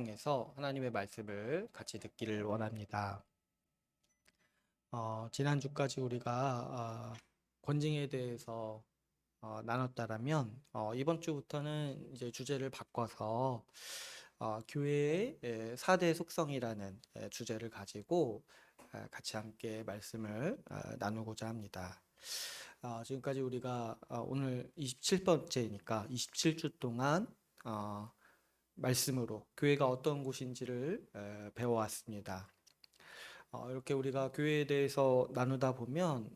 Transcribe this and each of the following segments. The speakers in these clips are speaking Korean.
통해서 하나님의 말씀을 같이 듣기를 원합니다. 지난주까지 우리가 권징에 대해서 나눴다라면 이번 주부터는 이제 주제를 바꿔서 교회의 4대 속성이라는 주제를 가지고 같이 함께 말씀을 나누고자 합니다. 지금까지 우리가 오늘 27번째니까 27주 동안 말씀으로 교회가 어떤 곳인지를 배워왔습니다. 이렇게 우리가 교회에 대해서 나누다 보면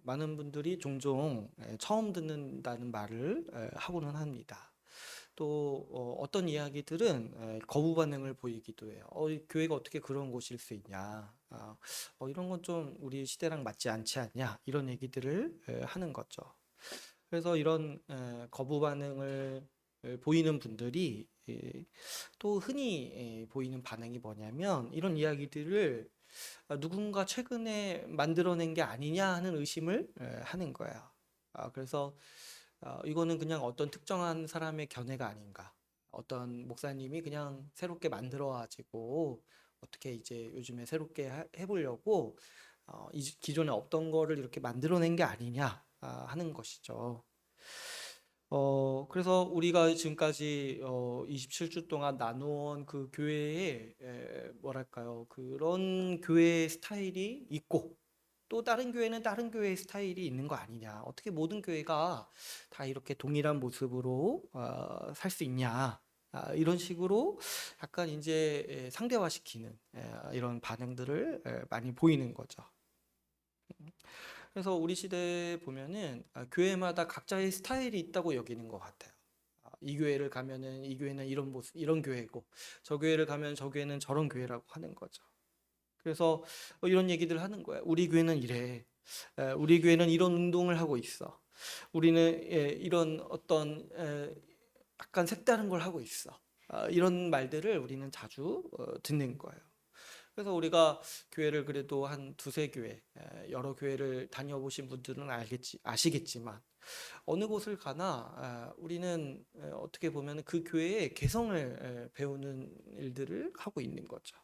많은 분들이 종종 처음 듣는다는 말을 하고는 합니다. 또 어떤 이야기들은 거부 반응을 보이기도 해요. 이 교회가 어떻게 그런 곳일 수 있냐? 이런 건 좀 우리 시대랑 맞지 않지 않냐? 이런 얘기들을 하는 거죠. 그래서 이런 거부 반응을 보이는 분들이 또 흔히 보이는 반응이 뭐냐면 이런 이야기들을 누군가 최근에 만들어낸 게 아니냐 하는 의심을 하는 거예요. 그래서 이거는 그냥 어떤 특정한 사람의 견해가 아닌가. 어떤 목사님이 그냥 새롭게 만들어가지고 어떻게 이제 요즘에 새롭게 해보려고 기존에 없던 거를 이렇게 만들어낸 게 아니냐 하는 것이죠. 그래서 우리가 지금까지 27주 동안 나누온 그 교회의 뭐랄까요? 그런 교회의 스타일이 있고 또 다른 교회는 다른 교회의 스타일이 있는 거 아니냐? 어떻게 모든 교회가 다 이렇게 동일한 모습으로 살 수 있냐? 이런 식으로 약간 이제 상대화시키는 이런 반응들을 많이 보이는 거죠. 그래서 우리 시대에 보면은 교회마다 각자의 스타일이 있다고 여기는 것 같아요. 이 교회를 가면은 이 교회는 이런 모습, 이런 교회고, 저 교회를 가면 저 교회는 저런 교회라고 하는 거죠. 그래서 이런 얘기들 하는 거예요. 우리 교회는 이래. 우리 교회는 이런 운동을 하고 있어. 우리는 이런 어떤 약간 색다른 걸 하고 있어. 이런 말들을 우리는 자주 듣는 거예요. 그래서 우리가 교회를 그래도 한 두세 교회, 여러 교회를 다녀보신 분들은 아시겠지만 어느 곳을 가나 우리는 어떻게 보면 그 교회의 개성을 배우는 일들을 하고 있는 거죠.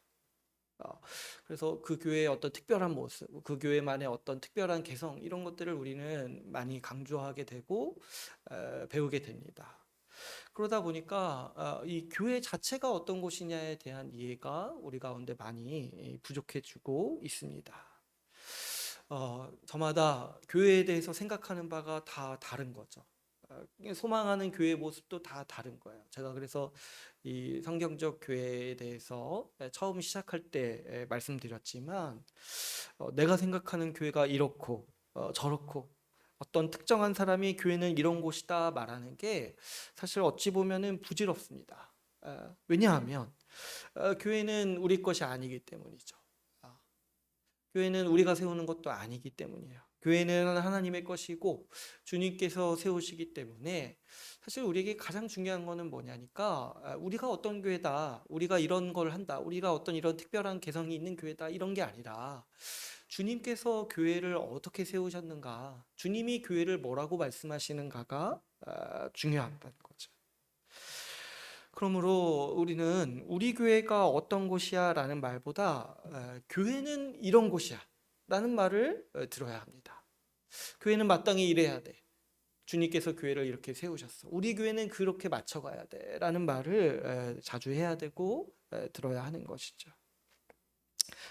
그래서 그 교회의 어떤 특별한 모습, 그 교회만의 어떤 특별한 개성 이런 것들을 우리는 많이 강조하게 되고 배우게 됩니다. 그러다 보니까 이 교회 자체가 어떤 곳이냐에 대한 이해가 우리 가운데 많이 부족해지고 있습니다. 저마다 교회에 대해서 생각하는 바가 다 다른 거죠. 소망하는 교회의 모습도 다 다른 거예요. 제가 그래서 이 성경적 교회에 대해서 처음 시작할 때 말씀드렸지만 내가 생각하는 교회가 이렇고 저렇고 어떤 특정한 사람이 교회는 이런 곳이다 말하는 게 사실 어찌 보면은 부질없습니다. 왜냐하면 교회는 우리 것이 아니기 때문이죠. 아, 교회는 우리가 세우는 것도 아니기 때문이에요. 교회는 하나님의 것이고 주님께서 세우시기 때문에 사실 우리에게 가장 중요한 거는 뭐냐니까 우리가 어떤 교회다, 우리가 이런 걸 한다, 우리가 어떤 이런 특별한 개성이 있는 교회다 이런 게 아니라 주님께서 교회를 어떻게 세우셨는가, 주님이 교회를 뭐라고 말씀하시는가가 중요하다는 거죠. 그러므로 우리는 우리 교회가 어떤 곳이야 라는 말보다 교회는 이런 곳이야 라는 말을 들어야 합니다. 교회는 마땅히 이래야 돼. 주님께서 교회를 이렇게 세우셨어. 우리 교회는 그렇게 맞춰가야 돼 라는 말을 자주 해야 되고 들어야 하는 것이죠.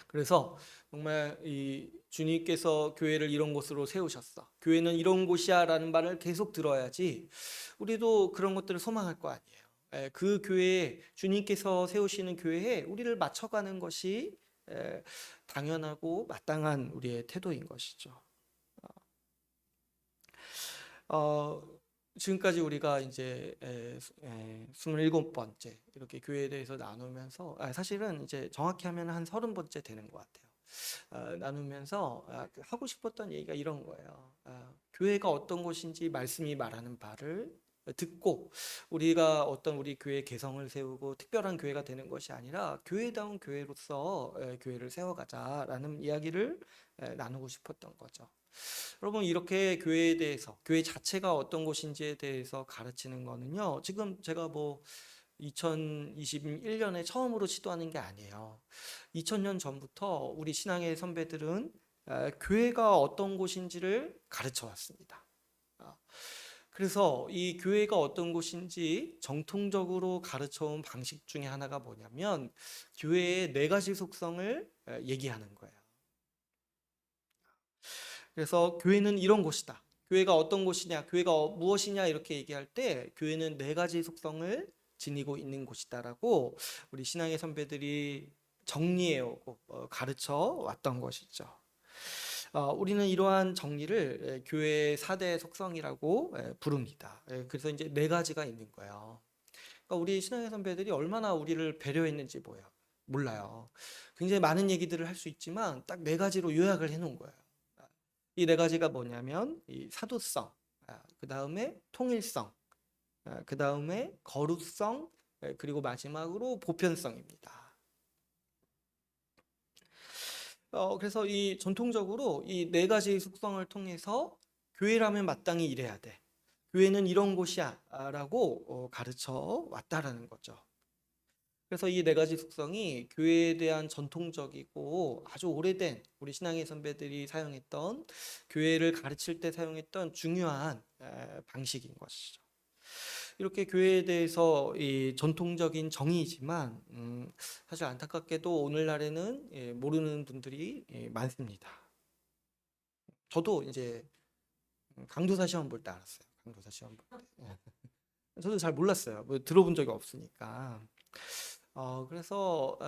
그래서 정말 이 주님께서 교회를 이런 곳으로 세우셨어. 교회는 이런 곳이야 라는 말을 계속 들어야지 우리도 그런 것들을 소망할 거 아니에요. 그 교회에 주님께서 세우시는 교회에 우리를 맞춰가는 것이 당연하고 마땅한 우리의 태도인 것이죠. 어, 지금까지 우리가 이제 27번째 이렇게 교회에 대해서 나누면서 사실은 이제 정확히 하면 한 30번째 되는 것 같아요. 나누면서 하고 싶었던 얘기가 이런 거예요. 교회가 어떤 곳인지 말씀이 말하는 바를 듣고 우리가 어떤 우리 교회의 개성을 세우고 특별한 교회가 되는 것이 아니라 교회다운 교회로서 교회를 세워가자라는 이야기를 나누고 싶었던 거죠. 여러분 이렇게 교회에 대해서 교회 자체가 어떤 곳인지에 대해서 가르치는 거는요. 지금 제가 뭐 2021년에 처음으로 시도하는 게 아니에요. 2000년 전부터 우리 신앙의 선배들은 교회가 어떤 곳인지를 가르쳐 왔습니다. 아, 그래서 이 교회가 어떤 곳인지 정통적으로 가르쳐 온 방식 중에 하나가 뭐냐면 교회의 네 가지 속성을 얘기하는 거예요. 그래서 교회는 이런 곳이다. 교회가 어떤 곳이냐, 교회가 무엇이냐 이렇게 얘기할 때 교회는 네 가지 속성을 지니고 있는 곳이다라고 우리 신앙의 선배들이 정리해오고 가르쳐 왔던 것이죠. 우리는 이러한 정리를 교회의 4대 속성이라고 부릅니다. 그래서 이제 네 가지가 있는 거예요. 그러니까 우리 신앙의 선배들이 얼마나 우리를 배려했는지 몰라요. 굉장히 많은 얘기들을 할 수 있지만 딱 네 가지로 요약을 해놓은 거예요. 이 네 가지가 뭐냐면 이 사도성, 그 다음에 통일성, 그 다음에 거룩성, 그리고 마지막으로 보편성입니다. 그래서 이 전통적으로 이 네 가지 속성을 통해서 교회라면 마땅히 이래야 돼. 교회는 이런 곳이야 라고 가르쳐 왔다라는 거죠. 그래서 이 네 가지 속성이 교회에 대한 전통적이고 아주 오래된 우리 신앙의 선배들이 사용했던 교회를 가르칠 때 사용했던 중요한 방식인 것이죠. 이렇게 교회에 대해서 이 전통적인 정의이지만 사실 안타깝게도 오늘날에는 모르는 분들이 많습니다. 저도 이제 강도사 시험 볼 때 알았어요. 강도사 시험 볼 때. 저도 잘 몰랐어요. 뭐 들어본 적이 없으니까. 그래서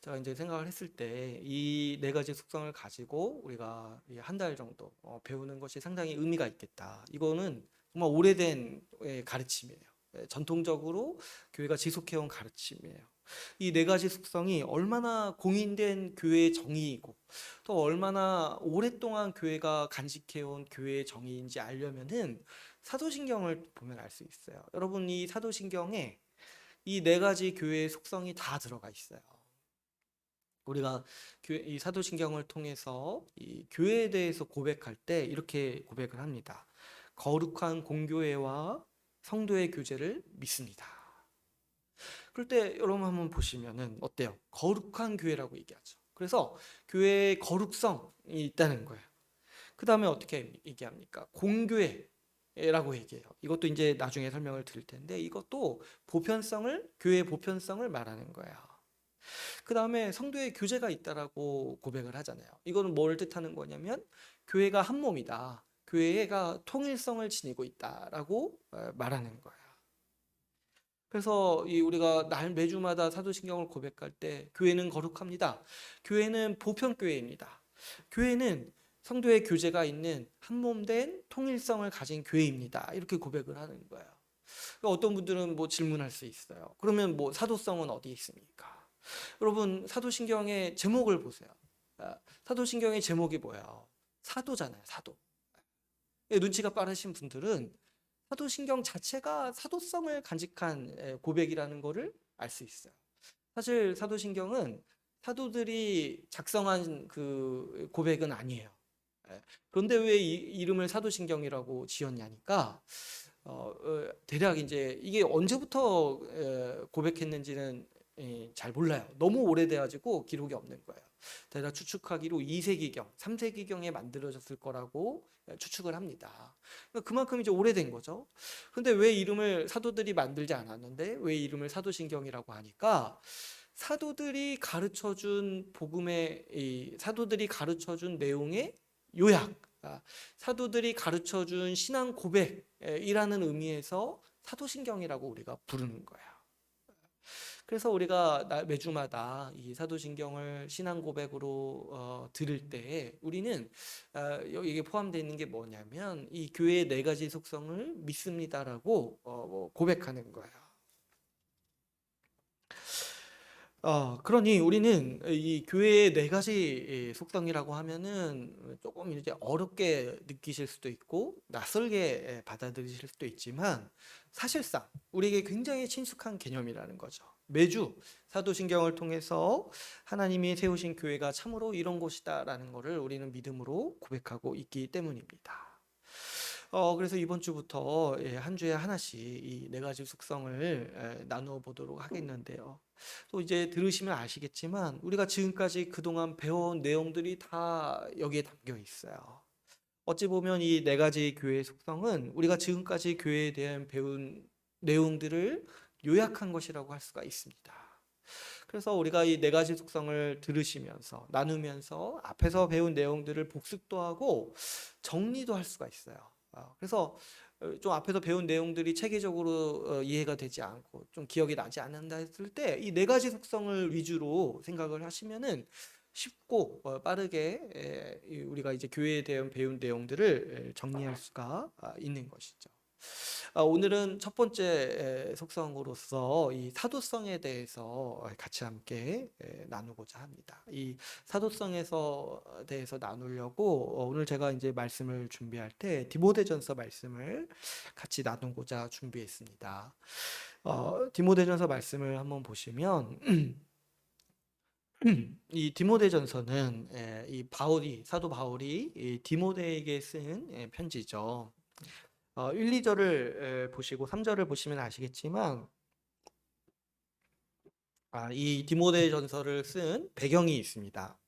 제가 이제 생각을 했을 때 이 네 가지 속성을 가지고 우리가 한 달 정도 배우는 것이 상당히 의미가 있겠다. 이거는 정말 오래된 가르침이에요. 전통적으로 교회가 지속해온 가르침이에요. 이 네 가지 속성이 얼마나 공인된 교회의 정의이고 또 얼마나 오랫동안 교회가 간직해온 교회의 정의인지 알려면은 사도신경을 보면 알 수 있어요. 여러분 이 사도신경에 이 네 가지 교회의 속성이 다 들어가 있어요. 우리가 이 사도신경을 통해서 이 교회에 대해서 고백할 때 이렇게 고백을 합니다. 거룩한 공교회와 성도의 교제를 믿습니다. 그럴 때 여러분 한번 보시면은 어때요? 거룩한 교회라고 얘기하죠. 그래서 교회의 거룩성이 있다는 거예요. 그 다음에 어떻게 얘기합니까? 공교회라고 얘기해요. 이것도 이제 나중에 설명을 드릴 텐데 이것도 교회의 보편성을 말하는 거예요. 그 다음에 성도의 교제가 있다라고 고백을 하잖아요. 이거는 뭘 뜻하는 거냐면 교회가 한 몸이다. 교회가 통일성을 지니고 있다라고 말하는 거예요. 그래서 우리가 매주마다 사도신경을 고백할 때 교회는 거룩합니다. 교회는 보편교회입니다. 교회는 성도의 교제가 있는 한몸된 통일성을 가진 교회입니다. 이렇게 고백을 하는 거예요. 어떤 분들은 뭐 질문할 수 있어요. 그러면 뭐 사도성은 어디 있습니까? 여러분 사도신경의 제목을 보세요. 사도신경의 제목이 뭐예요? 사도잖아요. 사도. 눈치가 빠르신 분들은 사도신경 자체가 사도성을 간직한 고백이라는 것을 알 수 있어요. 사실 사도신경은 사도들이 작성한 그 고백은 아니에요. 그런데 왜 이름을 사도신경이라고 지었냐니까 대략 이제 이게 언제부터 고백했는지는 잘 몰라요. 너무 오래돼가지고 기록이 없는 거예요. 대략 추측하기로 2세기경, 3세기경에 만들어졌을 거라고 추측을 합니다. 그러니까 그만큼 이제 오래된 거죠. 근데 왜 이름을 사도들이 만들지 않았는데 왜 이름을 사도신경이라고 하니까 사도들이 가르쳐준 사도들이 가르쳐준 내용의 요약, 사도들이 가르쳐준 신앙 고백이라는 의미에서 사도신경이라고 우리가 부르는 거예요. 그래서 우리가 매주마다 이 사도신경을 신앙 고백으로 들을 때 우리는 여기에 포함되어 있는 게 뭐냐면 이 교회의 네 가지 속성을 믿습니다라고 고백하는 거예요. 그러니 우리는 이 교회의 네 가지 속성이라고 하면은 조금 이제 어렵게 느끼실 수도 있고 낯설게 받아들이실 수도 있지만 사실상 우리에게 굉장히 친숙한 개념이라는 거죠. 매주 사도신경을 통해서 하나님이 세우신 교회가 참으로 이런 곳이다라는 것을 우리는 믿음으로 고백하고 있기 때문입니다. 그래서 이번 주부터 한 주에 하나씩 이 네 가지 숙성을 나누어 보도록 하겠는데요. 또 이제 들으시면 아시겠지만 우리가 지금까지 그동안 배워온 내용들이 다 여기에 담겨 있어요. 어찌 보면 이 네 가지 교회의 속성은 우리가 지금까지 교회에 대한 배운 내용들을 요약한 것이라고 할 수가 있습니다. 그래서 우리가 이 네 가지 속성을 들으시면서 나누면서 앞에서 배운 내용들을 복습도 하고 정리도 할 수가 있어요. 그래서 좀 앞에서 배운 내용들이 체계적으로 이해가 되지 않고 좀 기억이 나지 않는다 했을 때 이 네 가지 속성을 위주로 생각을 하시면은 쉽고 빠르게 우리가 이제 교회에 대한 배운 내용들을 정리할 수가 있는 것이죠. 오늘은 첫 번째 속성으로서 이 사도성에 대해서 같이 함께 나누고자 합니다. 이 사도성에서 대해서 나누려고 오늘 제가 이제 말씀을 준비할 때 디모데전서 말씀을 같이 나누고자 준비했습니다. 디모데전서 말씀을 한번 보시면 이 디모데전서는 이 사도 바울이 이 디모데에게 쓴 편지죠. 1, 2절을 보시고 3절을 보시면 아시겠지만 이 디모데전서를 쓴 배경이 있습니다.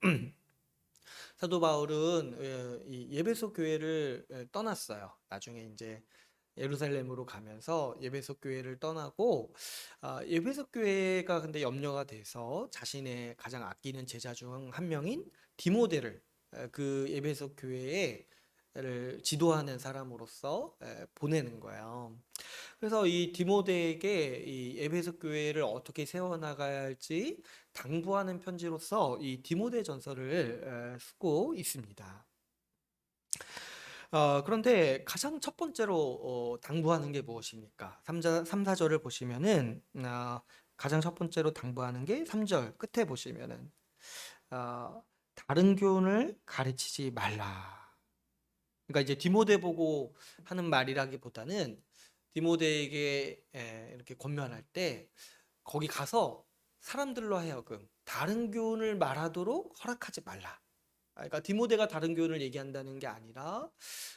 사도 바울은 이 예배소 교회를 떠났어요. 나중에 이제 예루살렘으로 가면서 예배소 교회를 떠나고 예배소 교회가 근데 염려가 돼서 자신의 가장 아끼는 제자 중 한 명인 디모데를 그 예배소 교회에 지도하는 사람으로서 보내는 거예요. 그래서 이 디모데에게 이 에베소 교회를 어떻게 세워나가야 할지 당부하는 편지로서 이 디모데 전서를 쓰고 있습니다. 그런데 가장 첫 번째로 당부하는 게 무엇입니까? 3, 4절을 보시면은 가장 첫 번째로 당부하는 게 3절 끝에 보시면은 다른 교훈을 가르치지 말라. 그러니까 이제 디모데 보고 하는 말이라기보다는 디모데에게 이렇게 권면할 때 거기 가서 사람들로 하여금 다른 교훈을 말하도록 허락하지 말라. 그러니까 디모데가 다른 교훈을 얘기한다는 게 아니라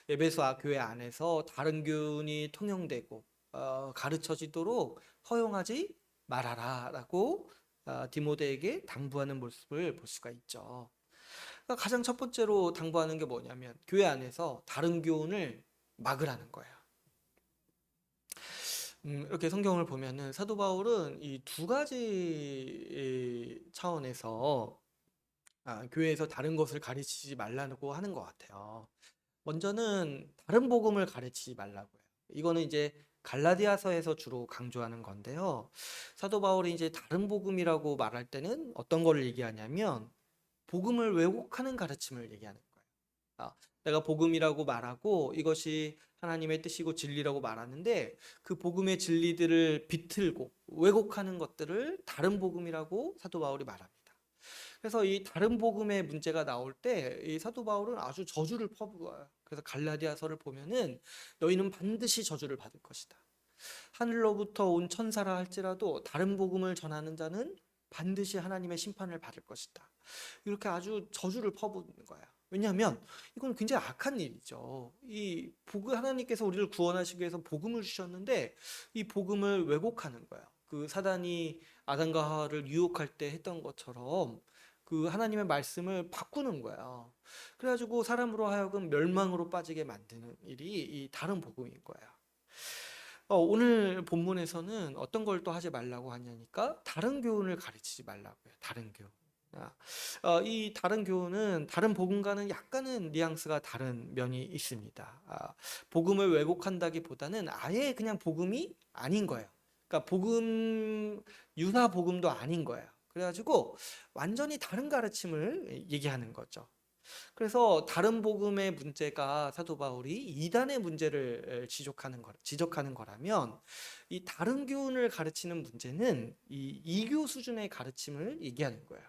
에베소 교회 안에서 다른 교훈이 통용되고 가르쳐지도록 허용하지 말아라라고 디모데에게 당부하는 모습을 볼 수가 있죠. 그러니까 가장 첫 번째로 당부하는 게 뭐냐면 교회 안에서 다른 교훈을 막으라는 거예요. 이렇게 성경을 보면은 사도 바울은 이 두 가지 차원에서 교회에서 다른 것을 가르치지 말라고 하는 것 같아요. 먼저는 다른 복음을 가르치지 말라고요. 이거는 이제 갈라디아서에서 주로 강조하는 건데요. 사도 바울이 이제 다른 복음이라고 말할 때는 어떤 거를 얘기하냐면 복음을 왜곡하는 가르침을 얘기하는 거예요. 내가 복음이라고 말하고 이것이 하나님의 뜻이고 진리라고 말하는데 그 복음의 진리들을 비틀고 왜곡하는 것들을 다른 복음이라고 사도 바울이 말합니다. 그래서 이 다른 복음의 문제가 나올 때 이 사도 바울은 아주 저주를 퍼부어요. 그래서 갈라디아서를 보면은 너희는 반드시 저주를 받을 것이다. 하늘로부터 온 천사라 할지라도 다른 복음을 전하는 자는 반드시 하나님의 심판을 받을 것이다. 이렇게 아주 저주를 퍼붓는 거야. 왜냐하면 이건 굉장히 악한 일이죠. 이 복음 하나님께서 우리를 구원하시기 위해서 복음을 주셨는데 이 복음을 왜곡하는 거야. 그 사단이 아담과 하와를 유혹할 때 했던 것처럼 그 하나님의 말씀을 바꾸는 거야. 그래가지고 사람으로 하여금 멸망으로 빠지게 만드는 일이 이 다른 복음인 거야. 오늘 본문에서는 어떤 걸 또 하지 말라고 하냐니까 다른 교훈을 가르치지 말라고요. 다른 교훈. 이 다른 교훈은 다른 복음과는 약간은 뉘앙스가 다른 면이 있습니다. 복음을 왜곡한다기보다는 아예 그냥 복음이 아닌 거예요. 그러니까 복음 유사 복음도 아닌 거예요. 그래가지고 완전히 다른 가르침을 얘기하는 거죠. 그래서 다른 복음의 문제가 사도 바울이 이단의 문제를 지적하는 거라면 이 다른 교훈을 가르치는 문제는 이 이교 수준의 가르침을 얘기하는 거예요.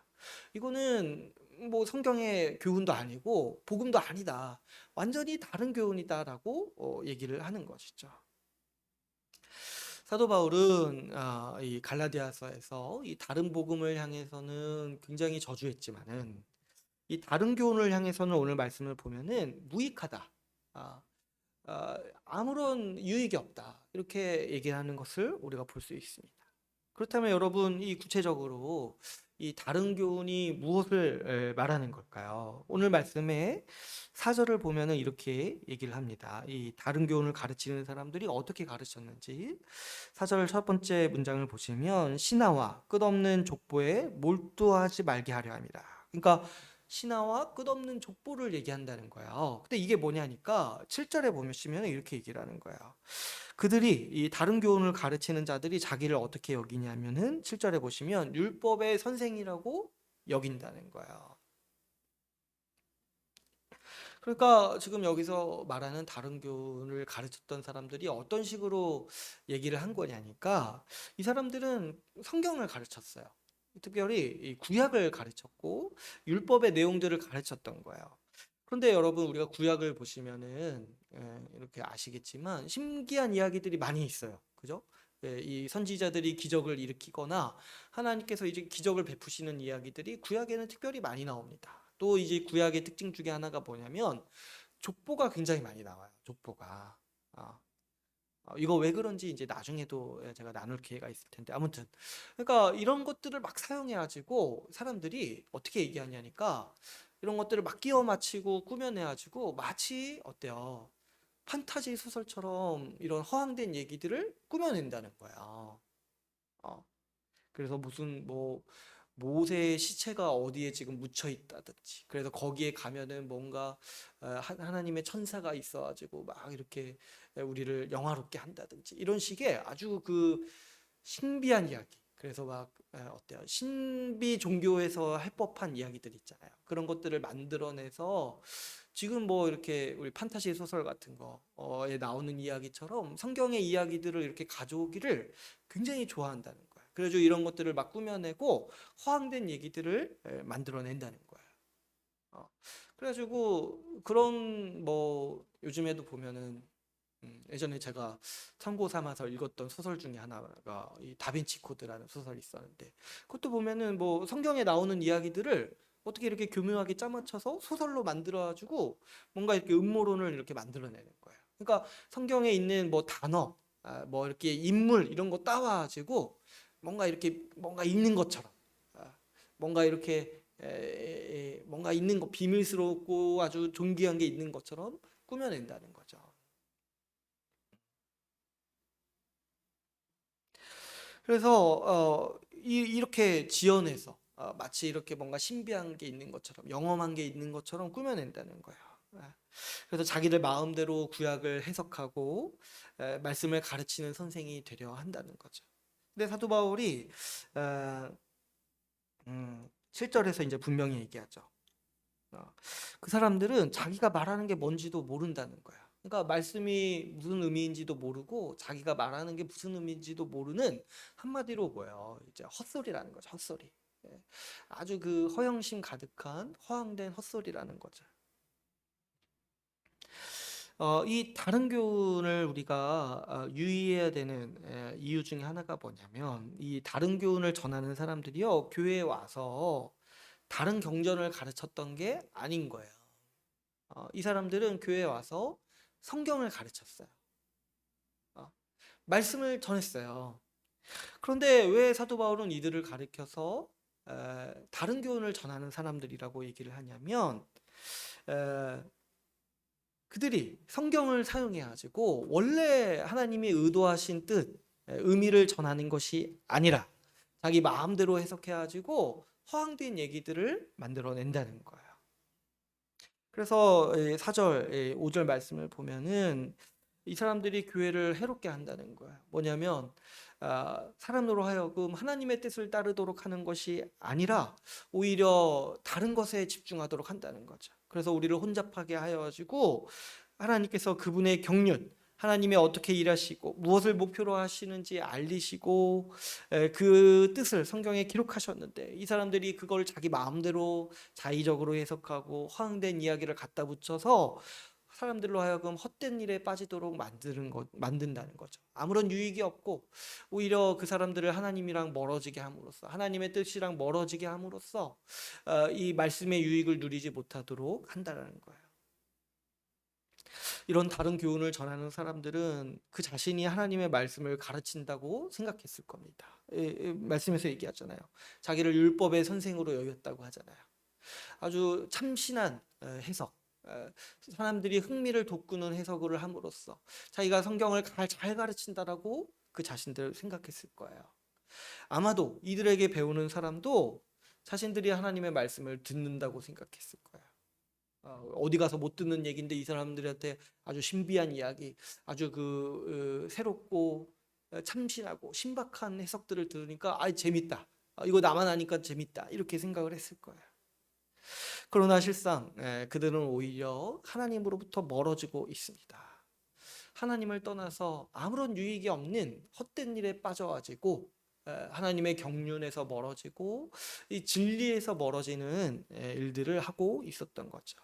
이거는 뭐 성경의 교훈도 아니고 복음도 아니다. 완전히 다른 교훈이다라고 얘기를 하는 것이죠. 사도 바울은 이 갈라디아서에서 이 다른 복음을 향해서는 굉장히 저주했지만은 이 다른 교훈을 향해서는 오늘 말씀을 보면은 무익하다. 아무런 유익이 없다. 이렇게 얘기하는 것을 우리가 볼 수 있습니다. 그렇다면 여러분, 이 구체적으로 이 다른 교훈이 무엇을 말하는 걸까요? 오늘 말씀에 4절을 보면은 이렇게 얘기를 합니다. 이 다른 교훈을 가르치는 사람들이 어떻게 가르쳤는지 4절 첫 번째 문장을 보시면 신하와 끝없는 족보에 몰두하지 말게 하려 합니다. 그러니까 신하와 끝없는 족보를 얘기한다는 거예요. 근데 이게 뭐냐니까 7절에 보시면 이렇게 얘기를 하는 거예요. 그들이 이 다른 교훈을 가르치는 자들이 자기를 어떻게 여기냐면은 7절에 보시면 율법의 선생이라고 여긴다는 거예요. 그러니까 지금 여기서 말하는 다른 교훈을 가르쳤던 사람들이 어떤 식으로 얘기를 한 거냐니까 이 사람들은 성경을 가르쳤어요. 특별히 이 구약을 가르쳤고 율법의 내용들을 가르쳤던 거예요. 그런데 여러분 우리가 구약을 보시면은 이렇게 아시겠지만 신기한 이야기들이 많이 있어요. 그죠? 이 선지자들이 기적을 일으키거나 하나님께서 이제 기적을 베푸시는 이야기들이 구약에는 특별히 많이 나옵니다. 또 이제 구약의 특징 중에 하나가 뭐냐면 족보가 굉장히 많이 나와요. 족보가. 아, 이거 왜 그런지 이제 나중에도 제가 나눌 기회가 있을 텐데 아무튼 그러니까 이런 것들을 막 사용해가지고 사람들이 어떻게 얘기하냐니까 이런 것들을 막 끼워 맞추고 꾸며내가지고 마치 어때요? 판타지 소설처럼 이런 허황된 얘기들을 꾸며낸다는 거야. 어, 그래서 무슨 뭐 모세의 시체가 어디에 지금 묻혀 있다든지 그래서 거기에 가면은 뭔가 하나님의 천사가 있어가지고 막 이렇게 우리를 영화롭게 한다든지 이런 식의 아주 그 신비한 이야기 그래서 막 어때요? 신비 종교에서 할 법한 이야기들 있잖아요. 그런 것들을 만들어내서 지금 뭐 이렇게 우리 판타지 소설 같은 거에 나오는 이야기처럼 성경의 이야기들을 이렇게 가져오기를 굉장히 좋아한다는 거예요. 그래서 이런 것들을 막 꾸며내고 허황된 얘기들을 만들어낸다는 거예요. 어, 그래가지고 그런 뭐 요즘에도 보면은 예전에 제가 참고 삼아서 읽었던 소설 중에 하나가 이 다빈치 코드라는 소설이 있었는데 그것도 보면은 뭐 성경에 나오는 이야기들을 어떻게 이렇게 교묘하게 짜맞춰서 소설로 만들어가지고 뭔가 이렇게 음모론을 이렇게 만들어내는 거예요. 그러니까 성경에 있는 뭐 단어, 뭐 이렇게 인물 이런 거 따와가지고 뭔가 이렇게 뭔가 있는 것처럼 뭔가 이렇게 뭔가 있는 거 비밀스럽고 아주 존귀한 게 있는 것처럼 꾸며낸다는 거죠. 그래서 이렇게 지어내서 마치 이렇게 뭔가 신비한 게 있는 것처럼 영험한 게 있는 것처럼 꾸며낸다는 거예요. 예. 그래서 자기들 마음대로 구약을 해석하고 말씀을 가르치는 선생이 되려 한다는 거죠. 근데 사도 바울이 7절에서 이제 분명히 얘기하죠. 그 사람들은 자기가 말하는 게 뭔지도 모른다는 거야. 그러니까 말씀이 무슨 의미인지도 모르고 자기가 말하는 게 무슨 의미인지도 모르는 한마디로 뭐예요? 이제 헛소리라는 거죠. 헛소리. 예. 아주 그 허영심 가득한 허황된 헛소리라는 거죠. 이 다른 교훈을 우리가 유의해야 되는 이유 중에 하나가 뭐냐면 이 다른 교훈을 전하는 사람들이요 교회에 와서 다른 경전을 가르쳤던 게 아닌 거예요. 이 사람들은 교회에 와서 성경을 가르쳤어요. 어, 말씀을 전했어요. 그런데 왜 사도 바울은 이들을 가리켜서 다른 교훈을 전하는 사람들이라고 얘기를 하냐면 에, 그들이 성경을 사용해 가지고 원래 하나님이 의도하신 뜻, 의미를 전하는 것이 아니라 자기 마음대로 해석해 가지고 허황된 얘기들을 만들어낸다는 거예요. 그래서 4절, 5절 말씀을 보면은 이 사람들이 교회를 해롭게 한다는 거예요. 뭐냐면 사람으로 하여금 하나님의 뜻을 따르도록 하는 것이 아니라 오히려 다른 것에 집중하도록 한다는 거죠. 그래서 우리를 혼잡하게 하여 가지고 하나님께서 그분의 경륜, 하나님이 어떻게 일하시고 무엇을 목표로 하시는지 알리시고 그 뜻을 성경에 기록하셨는데 이 사람들이 그걸 자기 마음대로 자의적으로 해석하고 허황된 이야기를 갖다 붙여서 사람들로 하여금 헛된 일에 빠지도록 만든다는 거죠. 아무런 유익이 없고 오히려 그 사람들을 하나님이랑 멀어지게 함으로써 하나님의 뜻이랑 멀어지게 함으로써 이 말씀의 유익을 누리지 못하도록 한다는 거예요. 이런 다른 교훈을 전하는 사람들은 그 자신이 하나님의 말씀을 가르친다고 생각했을 겁니다. 말씀에서 얘기하잖아요. 자기를 율법의 선생으로 여겼다고 하잖아요. 아주 참신한 해석, 사람들이 흥미를 돋구는 해석을 함으로써 자기가 성경을 잘 가르친다라고 그 자신들 생각했을 거예요. 아마도 이들에게 배우는 사람도 자신들이 하나님의 말씀을 듣는다고 생각했을 거예요. 어디 가서 못 듣는 얘기인데 이 사람들한테 아주 신비한 이야기, 아주 새롭고 참신하고 신박한 해석들을 들으니까 재밌다. 이거 나만 아니까 재밌다. 이렇게 생각을 했을 거예요. 그러나 실상 그들은 오히려 하나님으로부터 멀어지고 있습니다. 하나님을 떠나서 아무런 유익이 없는 헛된 일에 빠져가지고 하나님의 경륜에서 멀어지고 이 진리에서 멀어지는 일들을 하고 있었던 거죠.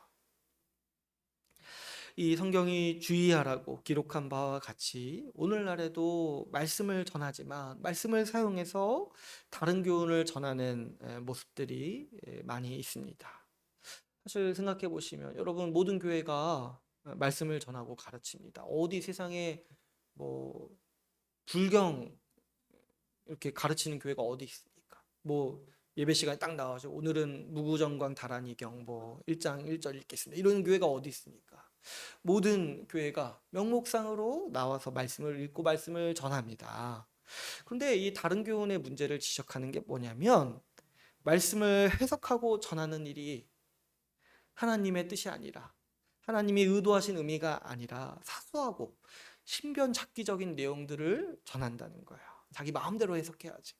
이 성경이 주의하라고 기록한 바와 같이 오늘날에도 말씀을 전하지만 말씀을 사용해서 다른 교훈을 전하는 모습들이 많이 있습니다. 사실 생각해 보시면 여러분 모든 교회가 말씀을 전하고 가르칩니다. 어디 세상에 뭐 불경 이렇게 가르치는 교회가 어디 있습니까? 뭐 예배 시간에 딱 나와서 오늘은 무구정광 다란이경 뭐 1장 1절 읽겠습니다. 이런 교회가 어디 있습니까? 모든 교회가 명목상으로 나와서 말씀을 읽고 말씀을 전합니다. 그런데 이 다른 교훈의 문제를 지적하는 게 뭐냐면 말씀을 해석하고 전하는 일이 하나님의 뜻이 아니라 하나님이 의도하신 의미가 아니라 사소하고 신변잡기적인 내용들을 전한다는 거예요. 자기 마음대로 해석해야지.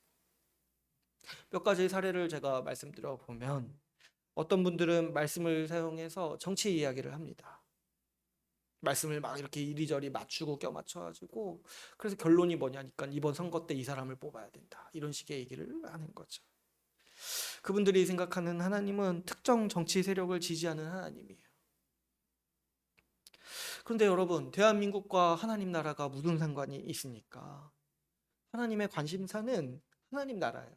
몇 가지 사례를 제가 말씀드려 보면 어떤 분들은 말씀을 사용해서 정치 이야기를 합니다. 말씀을 막 이렇게 이리저리 맞추고 껴맞춰가지고 그래서 결론이 뭐냐니까 이번 선거 때 이 사람을 뽑아야 된다. 이런 식의 얘기를 하는 거죠. 그분들이 생각하는 하나님은 특정 정치 세력을 지지하는 하나님이에요. 그런데 여러분, 대한민국과 하나님 나라가 무슨 상관이 있습니까? 하나님의 관심사는 하나님 나라예요.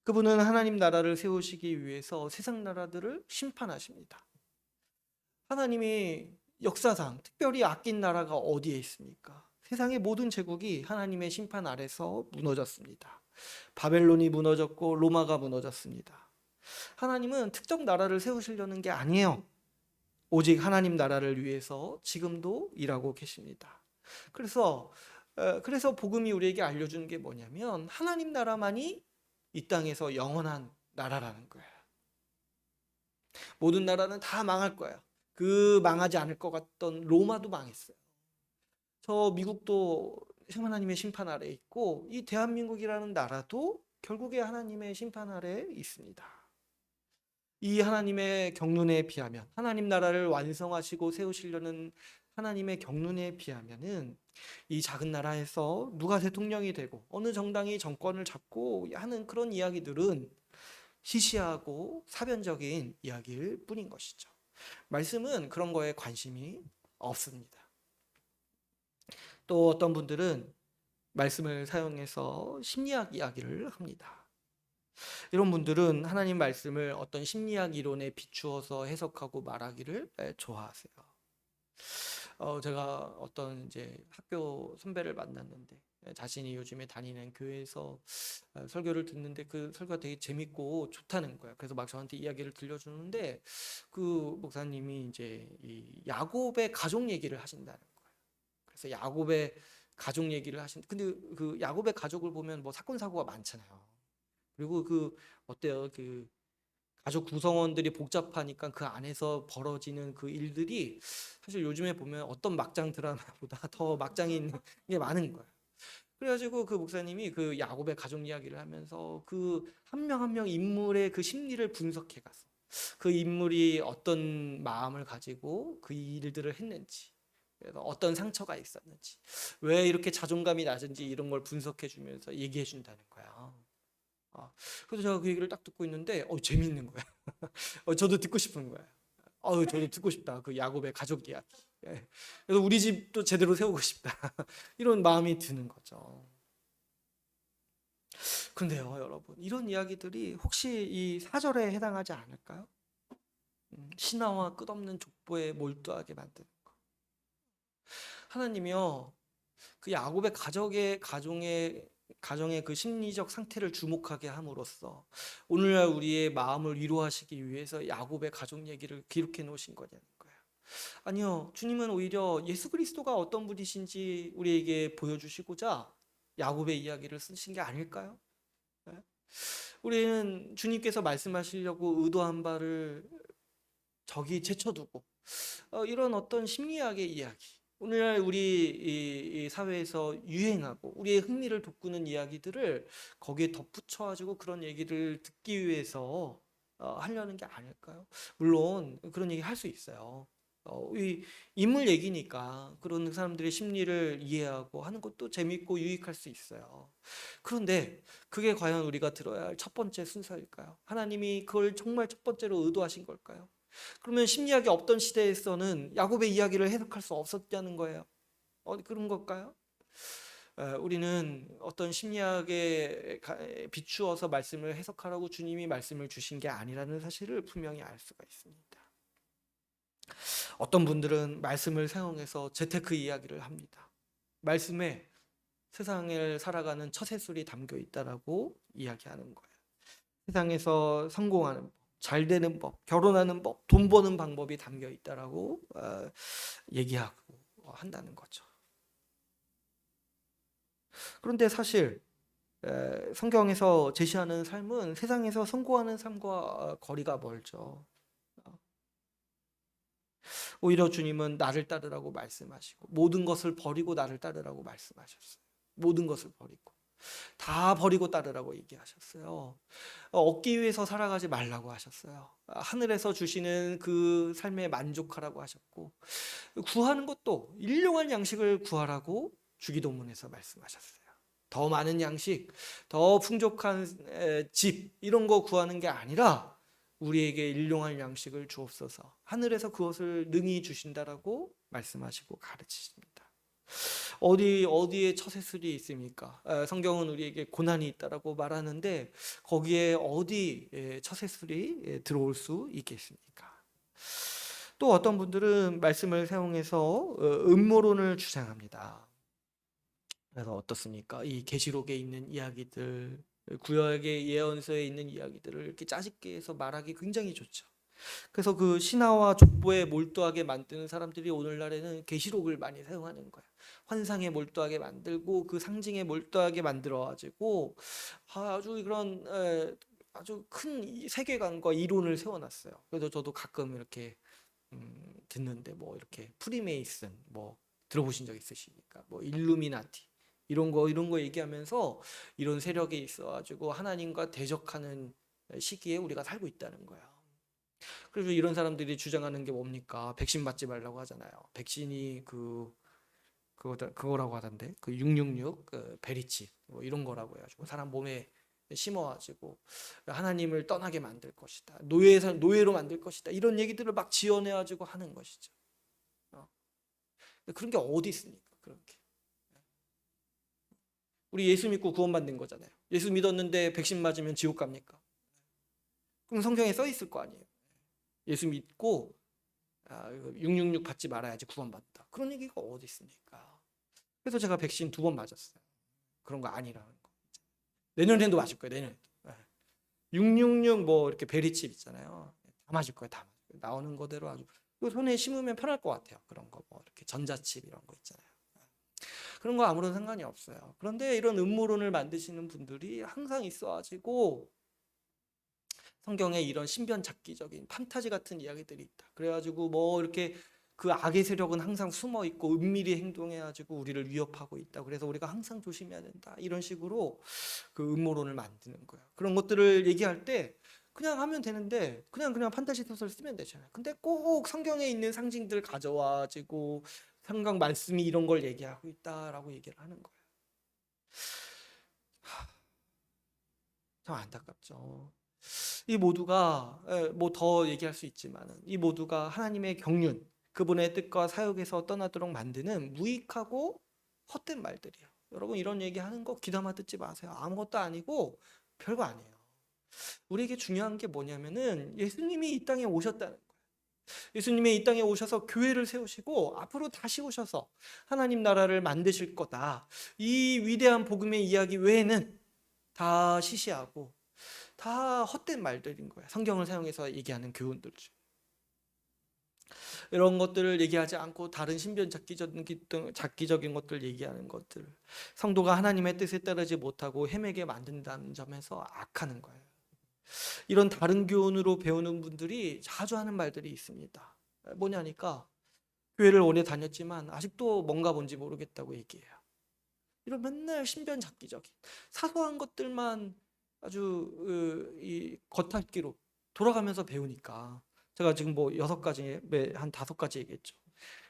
그분은 하나님 나라를 세우시기 위해서 세상 나라들을 심판하십니다. 하나님이 역사상 특별히 아낀 나라가 어디에 있습니까? 세상의 모든 제국이 하나님의 심판 아래서 무너졌습니다. 바벨론이 무너졌고 로마가 무너졌습니다. 하나님은 특정 나라를 세우시려는 게 아니에요. 오직 하나님 나라를 위해서 지금도 일하고 계십니다. 그래서 복음이 우리에게 알려주는 게 뭐냐면 하나님 나라만이 이 땅에서 영원한 나라라는 거예요. 모든 나라는 다 망할 거예요. 그 망하지 않을 것 같던 로마도 망했어요. 저 미국도 하나님의 심판 아래에 있고 이 대한민국이라는 나라도 결국에 하나님의 심판 아래에 있습니다. 이 하나님의 경륜에 비하면 하나님 나라를 완성하시고 세우시려는 하나님의 경륜에 비하면은 이 작은 나라에서 누가 대통령이 되고 어느 정당이 정권을 잡고 하는 그런 이야기들은 시시하고 사변적인 이야기일 뿐인 것이죠. 말씀은 그런 거에 관심이 없습니다. 또 어떤 분들은 말씀을 사용해서 심리학 이야기를 합니다. 이런 분들은 하나님 말씀을 어떤 심리학 이론에 비추어서 해석하고 말하기를 좋아하세요. 제가 어떤 이제 학교 선배를 만났는데 자신이 요즘에 다니는 교회에서 설교를 듣는데 그 설교가 되게 재밌고 좋다는 거예요. 그래서 막 저한테 이야기를 들려주는데 그 목사님이 이제 이 야곱의 가족 얘기를 하신다는 거예요. 그래서 야곱의 가족 얘기를 근데 그 야곱의 가족을 보면 뭐 사건 사고가 많잖아요. 그리고 어때요? 그 가족 구성원들이 복잡하니까 그 안에서 벌어지는 그 일들이 사실 요즘에 보면 어떤 막장 드라마보다 더 막장이 있는 게 많은 거예요. 그래가지고 그 목사님이 그 야곱의 가족 이야기를 하면서 그 한 명 한 명 인물의 그 심리를 분석해 가서 그 인물이 어떤 마음을 가지고 그 일들을 했는지, 그래서 어떤 상처가 있었는지, 왜 이렇게 자존감이 낮은지 이런 걸 분석해 주면서 얘기해 준다는 거야. 그래서 제가 그 얘기를 딱 듣고 있는데 재밌는 거야. 저도 듣고 싶은 거야. 저도 듣고 싶다. 그 야곱의 가족 이야기. 예. 그래서 우리 집도 제대로 세우고 싶다. 이런 마음이 드는 거죠. 근데요, 여러분, 이런 이야기들이 혹시 이 사절에 해당하지 않을까요? 신화와 끝없는 족보에 몰두하게 만드는 거. 하나님이요, 그 야곱의 가정의 그 심리적 상태를 주목하게 함으로써 오늘날 우리의 마음을 위로하시기 위해서 야곱의 가족 얘기를 기록해 놓으신 거냐는 거예요. 아니요, 주님은 오히려 예수 그리스도가 어떤 분이신지 우리에게 보여주시고자 야곱의 이야기를 쓰신 게 아닐까요? 네? 우리는 주님께서 말씀하시려고 의도한 바를 저기 제쳐두고 이런 어떤 심리학의 이야기, 오늘날 우리 이 사회에서 유행하고 우리의 흥미를 돋구는 이야기들을 거기에 덧붙여가지고 그런 얘기를 듣기 위해서 하려는 게 아닐까요? 물론 그런 얘기 할 수 있어요. 이 인물 얘기니까 그런 사람들의 심리를 이해하고 하는 것도 재밌고 유익할 수 있어요. 그런데 그게 과연 우리가 들어야 할 첫 번째 순서일까요? 하나님이 그걸 정말 첫 번째로 의도하신 걸까요? 그러면 심리학이 없던 시대에서는 야곱의 이야기를 해석할 수 없었다는 거예요. 그런 걸까요? 우리는 어떤 심리학에 비추어서 말씀을 해석하라고 주님이 말씀을 주신 게 아니라는 사실을 분명히 알 수가 있습니다. 어떤 분들은 말씀을 사용해서 재테크 이야기를 합니다. 말씀에 세상을 살아가는 처세술이 담겨 있다라고 이야기하는 거예요. 세상에서 성공하는 법, 잘 되는 법, 결혼하는 법, 돈 버는 방법이 담겨 있다라고 얘기하고 한다는 거죠. 그런데 사실 성경에서 제시하는 삶은 세상에서 성공하는 삶과 거리가 멀죠. 오히려 주님은 나를 따르라고 말씀하시고 모든 것을 버리고 나를 따르라고 말씀하셨어요. 모든 것을 버리고 다 버리고 따르라고 얘기하셨어요. 얻기 위해서 살아가지 말라고 하셨어요. 하늘에서 주시는 그 삶에 만족하라고 하셨고, 구하는 것도 일용할 양식을 구하라고 주기도문에서 말씀하셨어요. 더 많은 양식, 더 풍족한 집 이런 거 구하는 게 아니라 우리에게 일용할 양식을 주옵소서. 하늘에서 그것을 능히 주신다라고 말씀하시고 가르치십니다. 어디에 처세술이 있습니까? 성경은 우리에게 고난이 있다라고 말하는데 거기에 어디 처세술이 들어올 수 있겠습니까? 또 어떤 분들은 말씀을 사용해서 음모론을 주장합니다. 그래서 어떻습니까? 이 계시록에 있는 이야기들, 구약의 예언서에 있는 이야기들을 이렇게 짜집게 해서 말하기 굉장히 좋죠. 그래서 그 신화와 족보에 몰두하게 만드는 사람들이 오늘날에는 계시록을 많이 사용하는 거예요. 환상에 몰두하게 만들고 그 상징에 몰두하게 만들어가지고 아주 그런 아주 큰 세계관과 이론을 세워놨어요. 그래서 저도 가끔 이렇게 듣는데 뭐 이렇게 프리메이슨 뭐 들어보신 적 있으십니까? 뭐 일루미나티 이런 거 얘기하면서 이런 세력이 있어가지고 하나님과 대적하는 시기에 우리가 살고 있다는 거예요. 그래서 이런 사람들이 주장하는 게 뭡니까? 백신 맞지 말라고 하잖아요. 백신이 그거라고 하던데 그 666 베리칩 뭐 이런 거라고 해가지고 사람 몸에 심어가지고 하나님을 떠나게 만들 것이다. 노예로 만들 것이다. 이런 얘기들을 막 지어내가지고 하는 것이죠. 그런 게 어디 있습니까? 그렇게 우리 예수 믿고 구원받는 거잖아요. 예수 믿었는데 백신 맞으면 지옥 갑니까? 그럼 성경에 써 있을 거 아니에요. 예수 믿고 666 받지 말아야지 구원받는다. 그런 얘기가 어디 있습니까? 그래서 제가 백신 2번 맞았어요. 그런 거 아니라는 거. 내년에도 맞을 거예요. 내년에도. 666 뭐 이렇게 베리칩 있잖아요. 다 맞을 거예요. 다 나오는 거대로 아주 손에 심으면 편할 것 같아요. 그런 거 뭐 이렇게 전자칩 이런 거 있잖아요. 그런 거 아무런 상관이 없어요. 그런데 이런 음모론을 만드시는 분들이 항상 있어가지고 성경에 이런 신변잡기적인 판타지 같은 이야기들이 있다. 그래가지고 뭐 이렇게 그 악의 세력은 항상 숨어 있고 은밀히 행동해가지고 우리를 위협하고 있다. 그래서 우리가 항상 조심해야 된다. 이런 식으로 그 음모론을 만드는 거예요. 그런 것들을 얘기할 때 그냥 하면 되는데 그냥 판타지 소설 쓰면 되잖아요. 근데 꼭 성경에 있는 상징들 가져와가지고 성경 말씀이 이런 걸 얘기하고 있다라고 얘기를 하는 거예요. 참 안타깝죠. 이 모두가 뭐 더 얘기할 수 있지만은 이 모두가 하나님의 경륜, 그분의 뜻과 사역에서 떠나도록 만드는 무익하고 헛된 말들이에요. 여러분 이런 얘기하는 거 귀담아 듣지 마세요. 아무것도 아니고 별거 아니에요. 우리에게 중요한 게 뭐냐면은 예수님이 이 땅에 오셨다는 거예요. 예수님이 이 땅에 오셔서 교회를 세우시고 앞으로 다시 오셔서 하나님 나라를 만드실 거다. 이 위대한 복음의 이야기 외에는 다 시시하고 다 헛된 말들인 거예요. 성경을 사용해서 얘기하는 교훈들 중. 이런 것들을 얘기하지 않고 다른 신변 잡기적인 것들 얘기하는 것들, 성도가 하나님의 뜻에 따르지 못하고 헤매게 만든다는 점에서 악하는 거예요. 이런 다른 교훈으로 배우는 분들이 자주 하는 말들이 있습니다. 뭐냐니까 교회를 오래 다녔지만 아직도 뭔가 뭔지 모르겠다고 얘기해요. 이런 맨날 신변 잡기적인 사소한 것들만 아주 이 겉핥기로 돌아가면서 배우니까, 제가 지금 뭐 6가지, 한 5가지 얘기했죠.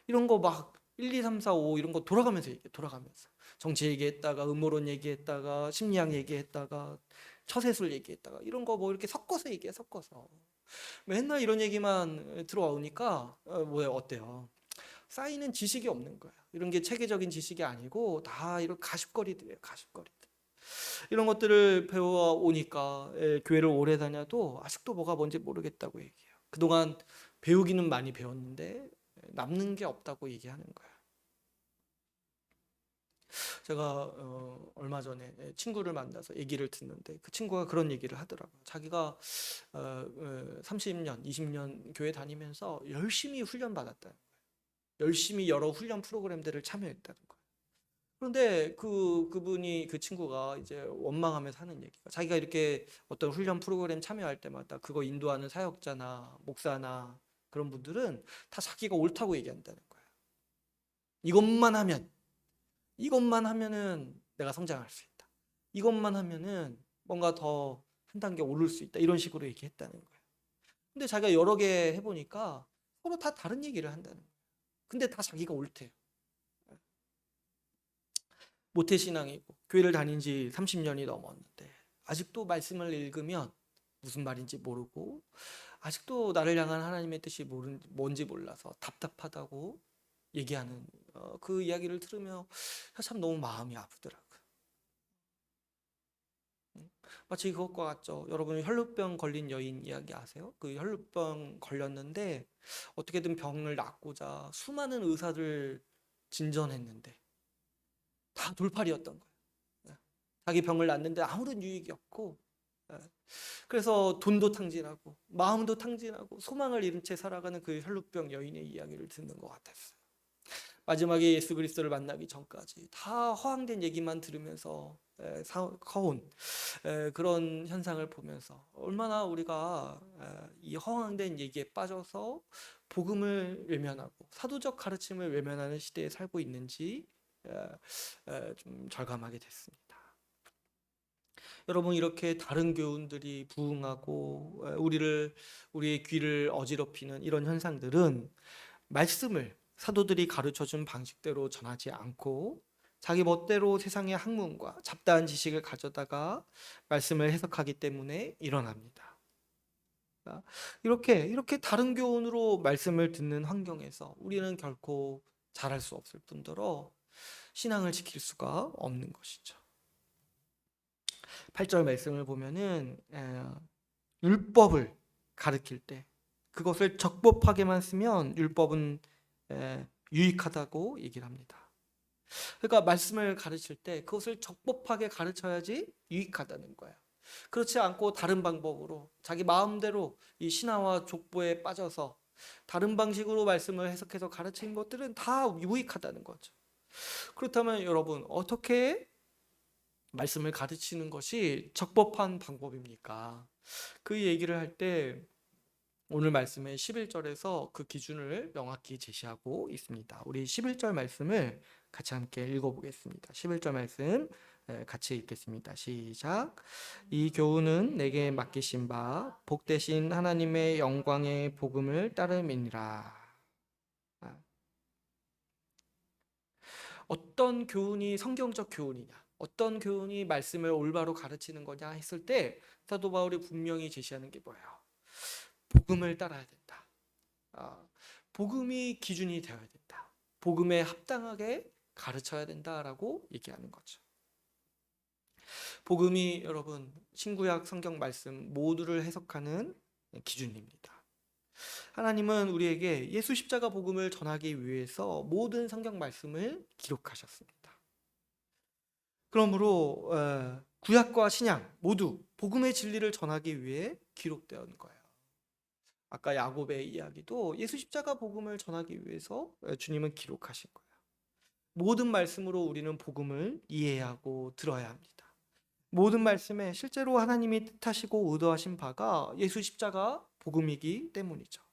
이런 거 막 1, 2, 3, 4, 5 이런 거 돌아가면서 얘기해. 돌아가면서 정치 얘기했다가 음모론 얘기했다가 심리학 얘기했다가 처세술 얘기했다가 이런 거 뭐 이렇게 섞어서 얘기해. 섞어서 맨날 이런 얘기만 들어오니까 뭐야 어때요? 쌓이는 지식이 없는 거야. 이런 게 체계적인 지식이 아니고 다 이런 가십거리들이에요. 가십거리들. 이런 것들을 배워 오니까 교회를 오래 다녀도 아직도 뭐가 뭔지 모르겠다고 얘기해요. 그동안 배우기는 많이 배웠는데 남는 게 없다고 얘기하는 거야. 제가 얼마 전에 친구를 만나서 얘기를 듣는데 그 친구가 그런 얘기를 하더라고요. 자기가 30년, 20년 교회 다니면서 열심히 훈련 받았다는 거예요. 열심히 여러 훈련 프로그램들을 참여했다는 거예요. 그런데 그분이, 그 친구가 이제 원망하면서 하는 얘기가, 자기가 이렇게 어떤 훈련 프로그램 참여할 때마다 그거 인도하는 사역자나 목사나 그런 분들은 다 자기가 옳다고 얘기한다는 거예요. 이것만 하면, 이것만 하면은 내가 성장할 수 있다. 이것만 하면은 뭔가 더 한 단계 오를 수 있다. 이런 식으로 얘기했다는 거예요. 근데 자기가 여러 개 해보니까 서로 다 다른 얘기를 한다는 거예요. 근데 다 자기가 옳대요. 모태신앙이고 교회를 다닌 지 30년이 넘었는데 아직도 말씀을 읽으면 무슨 말인지 모르고, 아직도 나를 향한 하나님의 뜻이 뭔지 몰라서 답답하다고 얘기하는 그 이야기를 들으며 참 너무 마음이 아프더라고요. 마치 그것과 같죠. 여러분 혈루병 걸린 여인 이야기 아세요? 그 혈루병 걸렸는데 어떻게든 병을 낫고자 수많은 의사들 진전했는데 다 돌팔이었던 거예요. 예. 자기 병을 낫는데 아무런 유익이 없고, 예. 그래서 돈도 탕진하고 마음도 탕진하고 소망을 잃은 채 살아가는 그 혈루병 여인의 이야기를 듣는 것 같았어요. 마지막에 예수 그리스도를 만나기 전까지 다 허황된 얘기만 들으면서 커온 그런 현상을 보면서 얼마나 우리가 이 허황된 얘기에 빠져서 복음을 외면하고 사도적 가르침을 외면하는 시대에 살고 있는지 좀 절감하게 됐습니다. 여러분, 이렇게 다른 교훈들이 부흥하고 우리의 귀를 어지럽히는 이런 현상들은 말씀을 사도들이 가르쳐준 방식대로 전하지 않고 자기 멋대로 세상의 학문과 잡다한 지식을 가져다가 말씀을 해석하기 때문에 일어납니다. 이렇게 다른 교훈으로 말씀을 듣는 환경에서 우리는 결코 잘할 수 없을 뿐더러 신앙을 지킬 수가 없는 것이죠. 8절 말씀을 보면은 율법을 가르칠 때 그것을 적법하게만 쓰면 율법은 유익하다고 얘기를 합니다. 그러니까 말씀을 가르칠 때 그것을 적법하게 가르쳐야지 유익하다는 거예요. 그렇지 않고 다른 방법으로 자기 마음대로 이 신화와 족보에 빠져서 다른 방식으로 말씀을 해석해서 가르치는 것들은 다 유익하다는 거죠. 그렇다면 여러분, 어떻게 말씀을 가르치는 것이 적법한 방법입니까? 그 얘기를 할 때 오늘 말씀의 11절에서 그 기준을 명확히 제시하고 있습니다. 우리 11절 말씀을 같이 함께 읽어보겠습니다. 11절 말씀 같이 읽겠습니다. 시작. 이 교훈은 내게 맡기신 바 복되신 하나님의 영광의 복음을 따름이니라. 어떤 교훈이 성경적 교훈이냐, 어떤 교훈이 말씀을 올바로 가르치는 거냐 했을 때 사도 바울이 분명히 제시하는 게 뭐예요? 복음을 따라야 된다. 복음이 기준이 되어야 된다. 복음에 합당하게 가르쳐야 된다라고 얘기하는 거죠. 복음이 여러분 신구약 성경 말씀 모두를 해석하는 기준입니다. 하나님은 우리에게 예수 십자가 복음을 전하기 위해서 모든 성경 말씀을 기록하셨습니다. 그러므로 구약과 신약 모두 복음의 진리를 전하기 위해 기록되어 있는 거예요. 아까 야곱의 이야기도 예수 십자가 복음을 전하기 위해서 주님은 기록하신 거예요. 모든 말씀으로 우리는 복음을 이해하고 들어야 합니다. 모든 말씀에 실제로 하나님이 뜻하시고 의도하신 바가 예수 십자가 복음이기 때문이죠.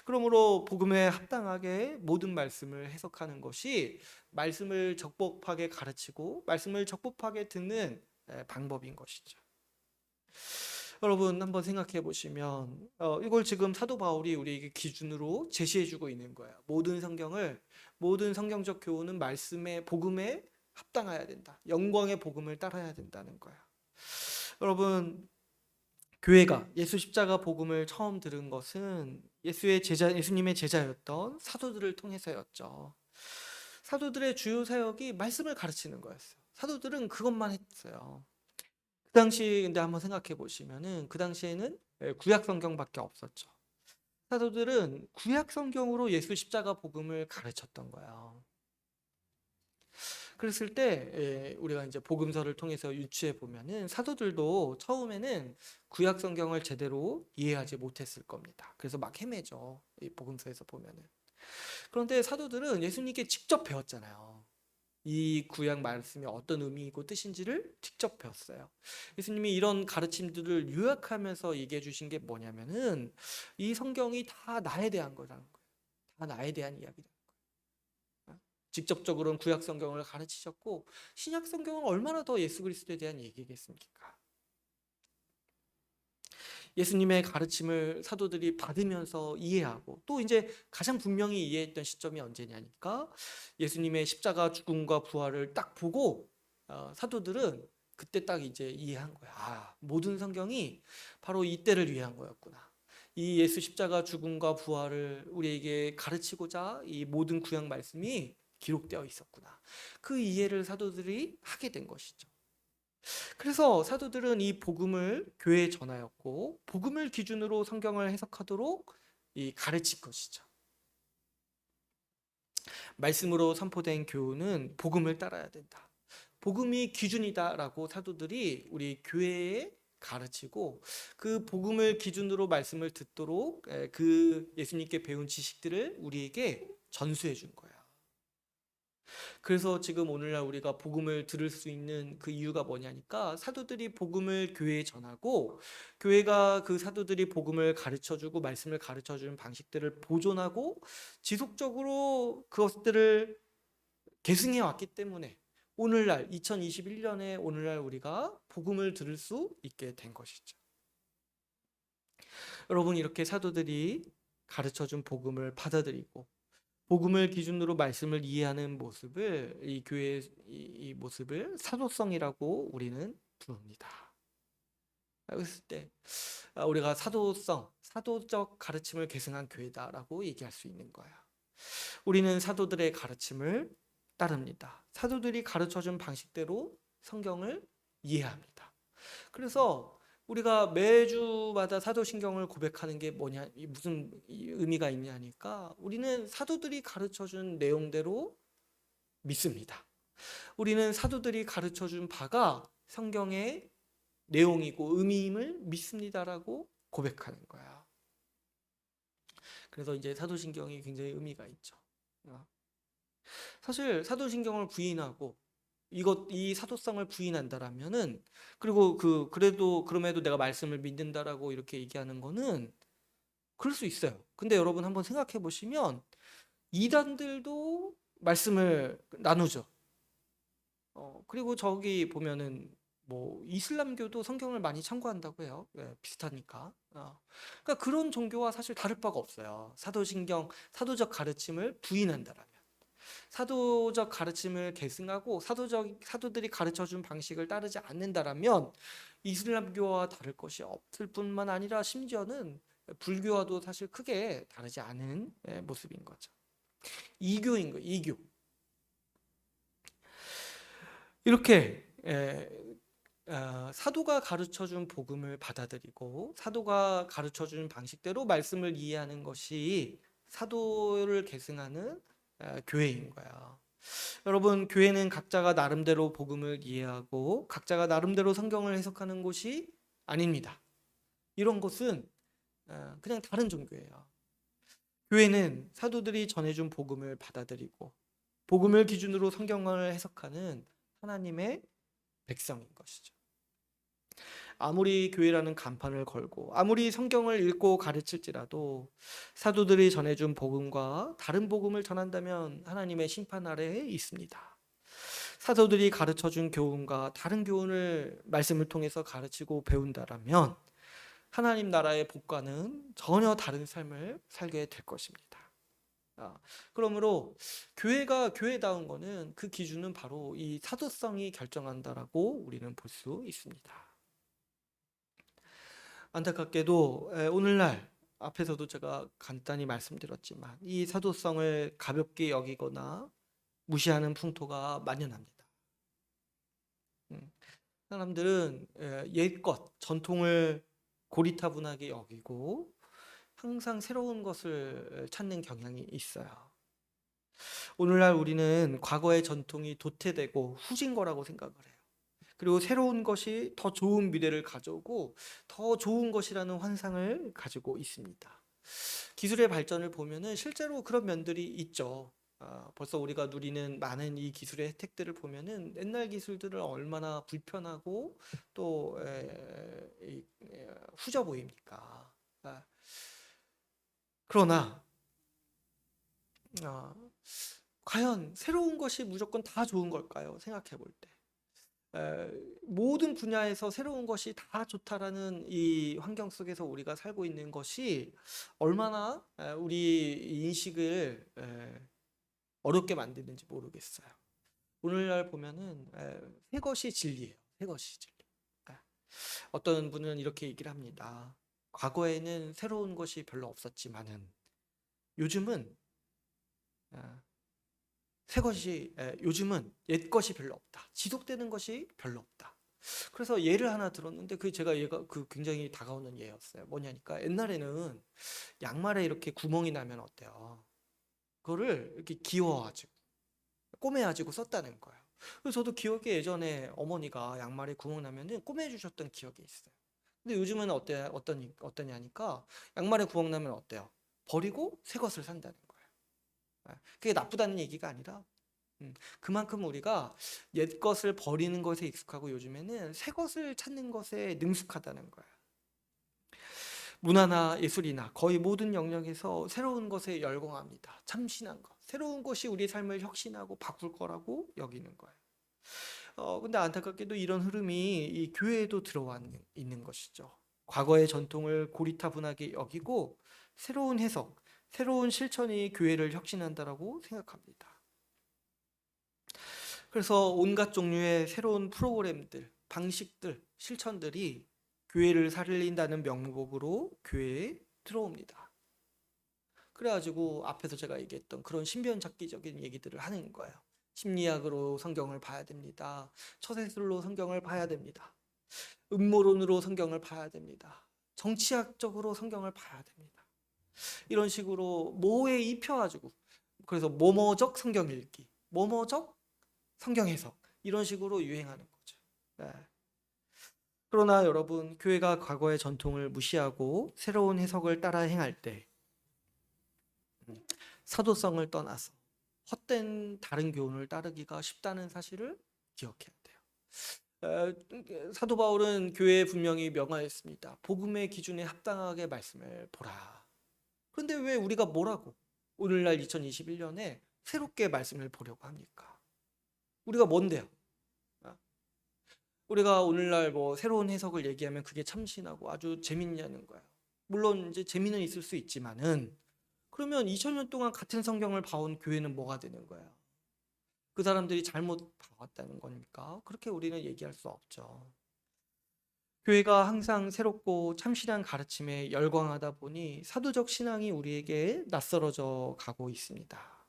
그러므로 복음에 합당하게 모든 말씀을 해석하는 것이 말씀을 적법하게 가르치고 말씀을 적법하게 듣는 방법인 것이죠. 여러분 한번 생각해 보시면 이걸 지금 사도 바울이 우리에게 기준으로 제시해 주고 있는 거예요. 모든 성경적 교훈은 말씀의 복음에 합당해야 된다. 영광의 복음을 따라야 된다는 거예요. 여러분 교회가 예수 십자가 복음을 처음 들은 것은 예수님의 제자였던 사도들을 통해서였죠. 사도들의 주요 사역이 말씀을 가르치는 거였어요. 사도들은 그것만 했어요. 그 당시 근데 한번 생각해 보시면은 그 당시에는 구약 성경밖에 없었죠. 사도들은 구약 성경으로 예수 십자가 복음을 가르쳤던 거예요. 그랬을 때 우리가 이제 복음서를 통해서 유추해 보면은 사도들도 처음에는 구약 성경을 제대로 이해하지 못했을 겁니다. 그래서 막 헤매죠. 이 복음서에서 보면은. 그런데 사도들은 예수님께 직접 배웠잖아요. 이 구약 말씀이 어떤 의미이고 뜻인지를 직접 배웠어요. 예수님이 이런 가르침들을 요약하면서 얘기해 주신 게 뭐냐면은 이 성경이 다 나에 대한 거라는 거예요. 다 나에 대한 이야기다. 직접적으로는 구약 성경을 가르치셨고 신약 성경은 얼마나 더 예수 그리스도에 대한 얘기겠습니까? 예수님의 가르침을 사도들이 받으면서 이해하고 또 이제 가장 분명히 이해했던 시점이 언제냐니까 예수님의 십자가 죽음과 부활을 딱 보고 사도들은 그때 딱 이제 이해한 거야. 아, 모든 성경이 바로 이때를 위한 거였구나. 이 예수 십자가 죽음과 부활을 우리에게 가르치고자 이 모든 구약 말씀이 기록되어 있었구나. 그 이해를 사도들이 하게 된 것이죠. 그래서 사도들은 이 복음을 교회에 전하였고 복음을 기준으로 성경을 해석하도록 가르칠 것이죠. 말씀으로 선포된 교훈은 복음을 따라야 된다. 복음이 기준이다라고 사도들이 우리 교회에 가르치고 그 복음을 기준으로 말씀을 듣도록 그 예수님께 배운 지식들을 우리에게 전수해 준 거예요. 그래서 지금 오늘날 우리가 복음을 들을 수 있는 그 이유가 뭐냐니까 사도들이 복음을 교회에 전하고 교회가 그 사도들이 복음을 가르쳐주고 말씀을 가르쳐주는 방식들을 보존하고 지속적으로 그것들을 계승해 왔기 때문에 오늘날 2021년에 오늘날 우리가 복음을 들을 수 있게 된 것이죠. 여러분 이렇게 사도들이 가르쳐준 복음을 받아들이고 복음을 기준으로 말씀을 이해하는 모습을 이 교회의 이 모습을 사도성이라고 우리는 부릅니다. 그랬을 때 우리가 사도적 가르침을 계승한 교회다라고 얘기할 수 있는 거야. 우리는 사도들의 가르침을 따릅니다. 사도들이 가르쳐준 방식대로 성경을 이해합니다. 그래서 우리가 매주마다 사도신경을 고백하는 게 뭐냐, 무슨 의미가 있냐니까 우리는 사도들이 가르쳐준 내용대로 믿습니다. 우리는 사도들이 가르쳐준 바가 성경의 내용이고 의미임을 믿습니다라고 고백하는 거야. 그래서 이제 사도신경이 굉장히 의미가 있죠. 사실 사도신경을 부인하고 이 사도성을 부인한다라면은 그리고 그럼에도 내가 말씀을 믿는다라고 이렇게 얘기하는 거는 그럴 수 있어요. 근데 여러분 한번 생각해 보시면 이단들도 말씀을 나누죠. 그리고 저기 보면은 뭐 이슬람교도 성경을 많이 참고한다고 해요. 비슷하니까. 그러니까 그런 종교와 사실 다를 바가 없어요. 사도적 가르침을 부인한다라면. 사도적 가르침을 계승하고 사도들이 가르쳐준 방식을 따르지 않는다라면 이슬람교와 다를 것이 없을 뿐만 아니라 심지어는 불교와도 사실 크게 다르지 않은 모습인 거죠. 이교인 거예요. 이교. 이렇게 사도가 가르쳐준 복음을 받아들이고 사도가 가르쳐준 방식대로 말씀을 이해하는 것이 사도를 계승하는 교회인 거야. 여러분, 교회는 각자가 나름대로 복음을 이해하고 각자가 나름대로 성경을 해석하는 곳이 아닙니다. 이런 것은 그냥 다른 종교예요. 교회는 사도들이 전해준 복음을 받아들이고 복음을 기준으로 성경을 해석하는 하나님의 백성인 것이죠. 아무리 교회라는 간판을 걸고 아무리 성경을 읽고 가르칠지라도 사도들이 전해준 복음과 다른 복음을 전한다면 하나님의 심판 아래에 있습니다. 사도들이 가르쳐준 교훈과 다른 교훈을 말씀을 통해서 가르치고 배운다라면 하나님 나라의 복과는 전혀 다른 삶을 살게 될 것입니다. 그러므로 교회가 교회다운 거는 그 기준은 바로 이 사도성이 결정한다라고 우리는 볼 수 있습니다. 안타깝게도 오늘날 앞에서도 제가 간단히 말씀드렸지만 이 사도성을 가볍게 여기거나 무시하는 풍토가 만연합니다. 사람들은 옛것, 전통을 고리타분하게 여기고 항상 새로운 것을 찾는 경향이 있어요. 오늘날 우리는 과거의 전통이 도태되고 후진 거라고 생각을 해요. 그리고 새로운 것이 더 좋은 미래를 가져오고 더 좋은 것이라는 환상을 가지고 있습니다. 기술의 발전을 보면은 실제로 그런 면들이 있죠. 벌써 우리가 누리는 많은 이 기술의 혜택들을 보면은 옛날 기술들을 얼마나 불편하고 또 후져 보입니까? 그러나 과연 새로운 것이 무조건 다 좋은 걸까요? 생각해 볼 때. 모든 분야에서 새로운 것이 다 좋다라는 이 환경 속에서 우리가 살고 있는 것이 얼마나 우리 인식을 어렵게 만드는지 모르겠어요. 오늘날 보면은 새 것이 진리예요. 새 것이 진리. 어떤 분은 이렇게 얘기를 합니다. 과거에는 새로운 것이 별로 없었지만은 요즘은 요즘은 옛 것이 별로 없다. 지속되는 것이 별로 없다. 그래서 예를 하나 들었는데 얘가 굉장히 다가오는 예였어요. 뭐냐니까 옛날에는 양말에 이렇게 구멍이 나면 어때요? 그거를 이렇게 기워가지고 꼬매가지고 썼다는 거예요. 그래서 저도 기억에 예전에 어머니가 양말에 구멍 나면은 꼬매주셨던 기억이 있어요. 근데 요즘은 어떠냐니까 양말에 구멍 나면 어때요? 버리고 새 것을 산다는 거예요. 그게 나쁘다는 얘기가 아니라 그만큼 우리가 옛 것을 버리는 것에 익숙하고 요즘에는 새 것을 찾는 것에 능숙하다는 거예요. 문화나 예술이나 거의 모든 영역에서 새로운 것에 열광합니다. 참신한 것. 새로운 것이 우리 삶을 혁신하고 바꿀 거라고 여기는 거예요. 근데 안타깝게도 이런 흐름이 이 교회에도 들어와 있는 것이죠. 과거의 전통을 고리타분하게 여기고 새로운 해석, 새로운 실천이 교회를 혁신한다라고 생각합니다. 그래서 온갖 종류의 새로운 프로그램들, 방식들, 실천들이 교회를 살린다는 명목으로 교회에 들어옵니다. 그래가지고 앞에서 제가 얘기했던 그런 신변잡기적인 얘기들을 하는 거예요. 심리학으로 성경을 봐야 됩니다. 처세술로 성경을 봐야 됩니다. 음모론으로 성경을 봐야 됩니다. 정치학적으로 성경을 봐야 됩니다. 이런 식으로 뭐에 입혀가지고 그래서 뭐뭐적 성경 읽기, 뭐뭐적 성경 해석 이런 식으로 유행하는 거죠. 네. 그러나 여러분, 교회가 과거의 전통을 무시하고 새로운 해석을 따라 행할 때 사도성을 떠나서 헛된 다른 교훈을 따르기가 쉽다는 사실을 기억해야 돼요. 사도 바울은 교회에 분명히 명하였습니다. 복음의 기준에 합당하게 말씀을 보라. 그런데 왜 우리가 뭐라고 오늘날 2021년에 새롭게 말씀을 보려고 합니까? 우리가 뭔데요? 우리가 오늘날 뭐 새로운 해석을 얘기하면 그게 참신하고 아주 재밌냐는 거예요. 물론 이제 재미는 있을 수 있지만은 그러면 2000년 동안 같은 성경을 봐온 교회는 뭐가 되는 거예요? 그 사람들이 잘못 봐왔다는 겁니까? 그렇게 우리는 얘기할 수 없죠. 교회가 항상 새롭고 참신한 가르침에 열광하다 보니 사도적 신앙이 우리에게 낯설어져 가고 있습니다.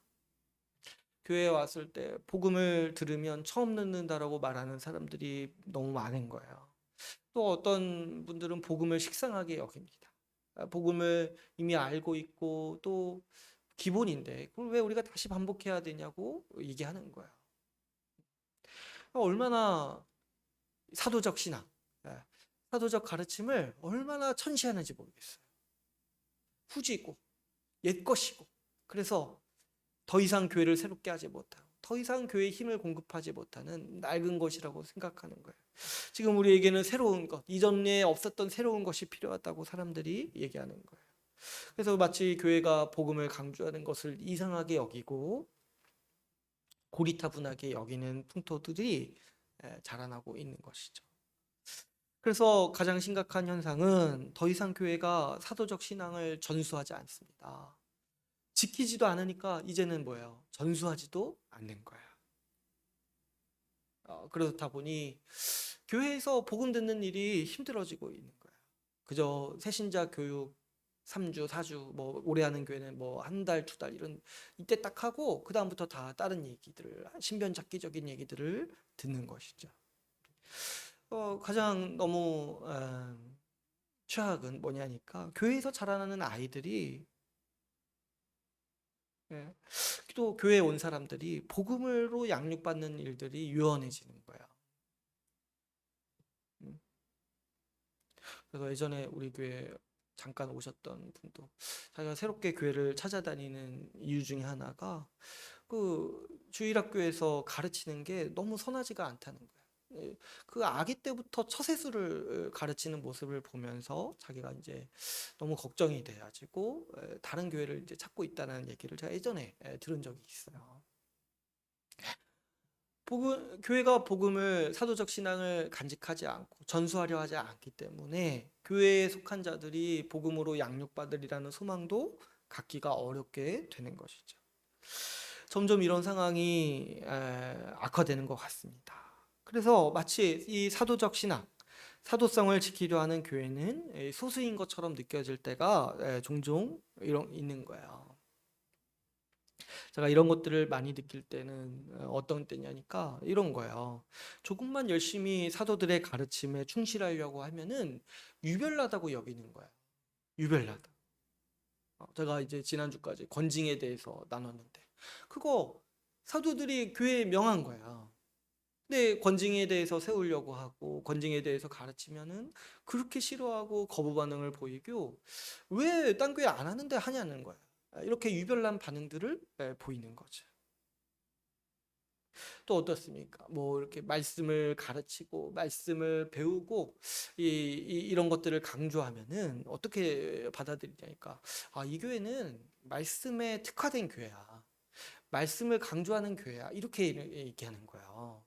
교회에 왔을 때 복음을 들으면 처음 듣는다라고 말하는 사람들이 너무 많은 거예요. 또 어떤 분들은 복음을 식상하게 여깁니다. 복음을 이미 알고 있고 또 기본인데 그걸 왜 우리가 다시 반복해야 되냐고 얘기하는 거예요. 얼마나 사도적 신앙, 예, 사도적 가르침을 얼마나 천시하는지 모르겠어요. 후지고 옛것이고 그래서 더 이상 교회를 새롭게 하지 못하고 더 이상 교회에 힘을 공급하지 못하는 낡은 것이라고 생각하는 거예요. 지금 우리에게는 새로운 것, 이전에 없었던 새로운 것이 필요하다고 사람들이 얘기하는 거예요. 그래서 마치 교회가 복음을 강조하는 것을 이상하게 여기고 고리타분하게 여기는 풍토들이 자라나고 있는 것이죠. 그래서 가장 심각한 현상은 더 이상 교회가 사도적 신앙을 전수하지 않습니다. 지키지도 않으니까 이제는 뭐예요? 전수하지도 않는 거예요. 그렇다 보니 교회에서 복음 듣는 일이 힘들어지고 있는 거예요. 그저 새신자 교육 3주, 4주, 뭐 오래 하는 교회는 뭐 한 달, 두 달 이런 이때 딱 하고 그 다음부터 다 다른 얘기들을 신변잡기적인 얘기들을 듣는 것이죠. 가장 너무 최악은 뭐냐니까 교회에서 자라나는 아이들이 예, 또 교회에 온 사람들이 복음으로 양육받는 일들이 유연해지는 거예요. 음. 그래서 예전에 우리 교회 잠깐 오셨던 분도 자기가 새롭게 교회를 찾아다니는 이유 중에 하나가 그 주일학교에서 가르치는 게 너무 선하지가 않다는 거예요. 그 아기 때부터 처세술을 가르치는 모습을 보면서 자기가 이제 너무 걱정이 돼가지고 다른 교회를 이제 찾고 있다는 얘기를 제가 예전에 들은 적이 있어요. 교회가 복음을 사도적 신앙을 간직하지 않고 전수하려 하지 않기 때문에 교회에 속한 자들이 복음으로 양육받으리라는 소망도 갖기가 어렵게 되는 것이죠. 점점 이런 상황이 악화되는 것 같습니다. 그래서 마치 이 사도적 신앙, 사도성을 지키려 하는 교회는 소수인 것처럼 느껴질 때가 종종 있는 거예요. 제가 이런 것들을 많이 느낄 때는 어떤 때냐니까 이런 거예요. 조금만 열심히 사도들의 가르침에 충실하려고 하면은 유별나다고 여기는 거예요. 유별나다. 제가 이제 지난주까지 권징에 대해서 나눴는데 그거 사도들이 교회에 명한 거야. 근데 권징에 대해서 세우려고 하고 권징에 대해서 가르치면은 그렇게 싫어하고 거부 반응을 보이고 왜 딴 교회 안 하는데 하냐는 거야. 이렇게 유별난 반응들을 보이는 거죠. 또 어떻습니까? 뭐 이렇게 말씀을 가르치고 말씀을 배우고 이런 것들을 강조하면은 어떻게 받아들이냐니까 이 교회는 말씀에 특화된 교회야. 말씀을 강조하는 교회야. 이렇게 얘기하는 거예요.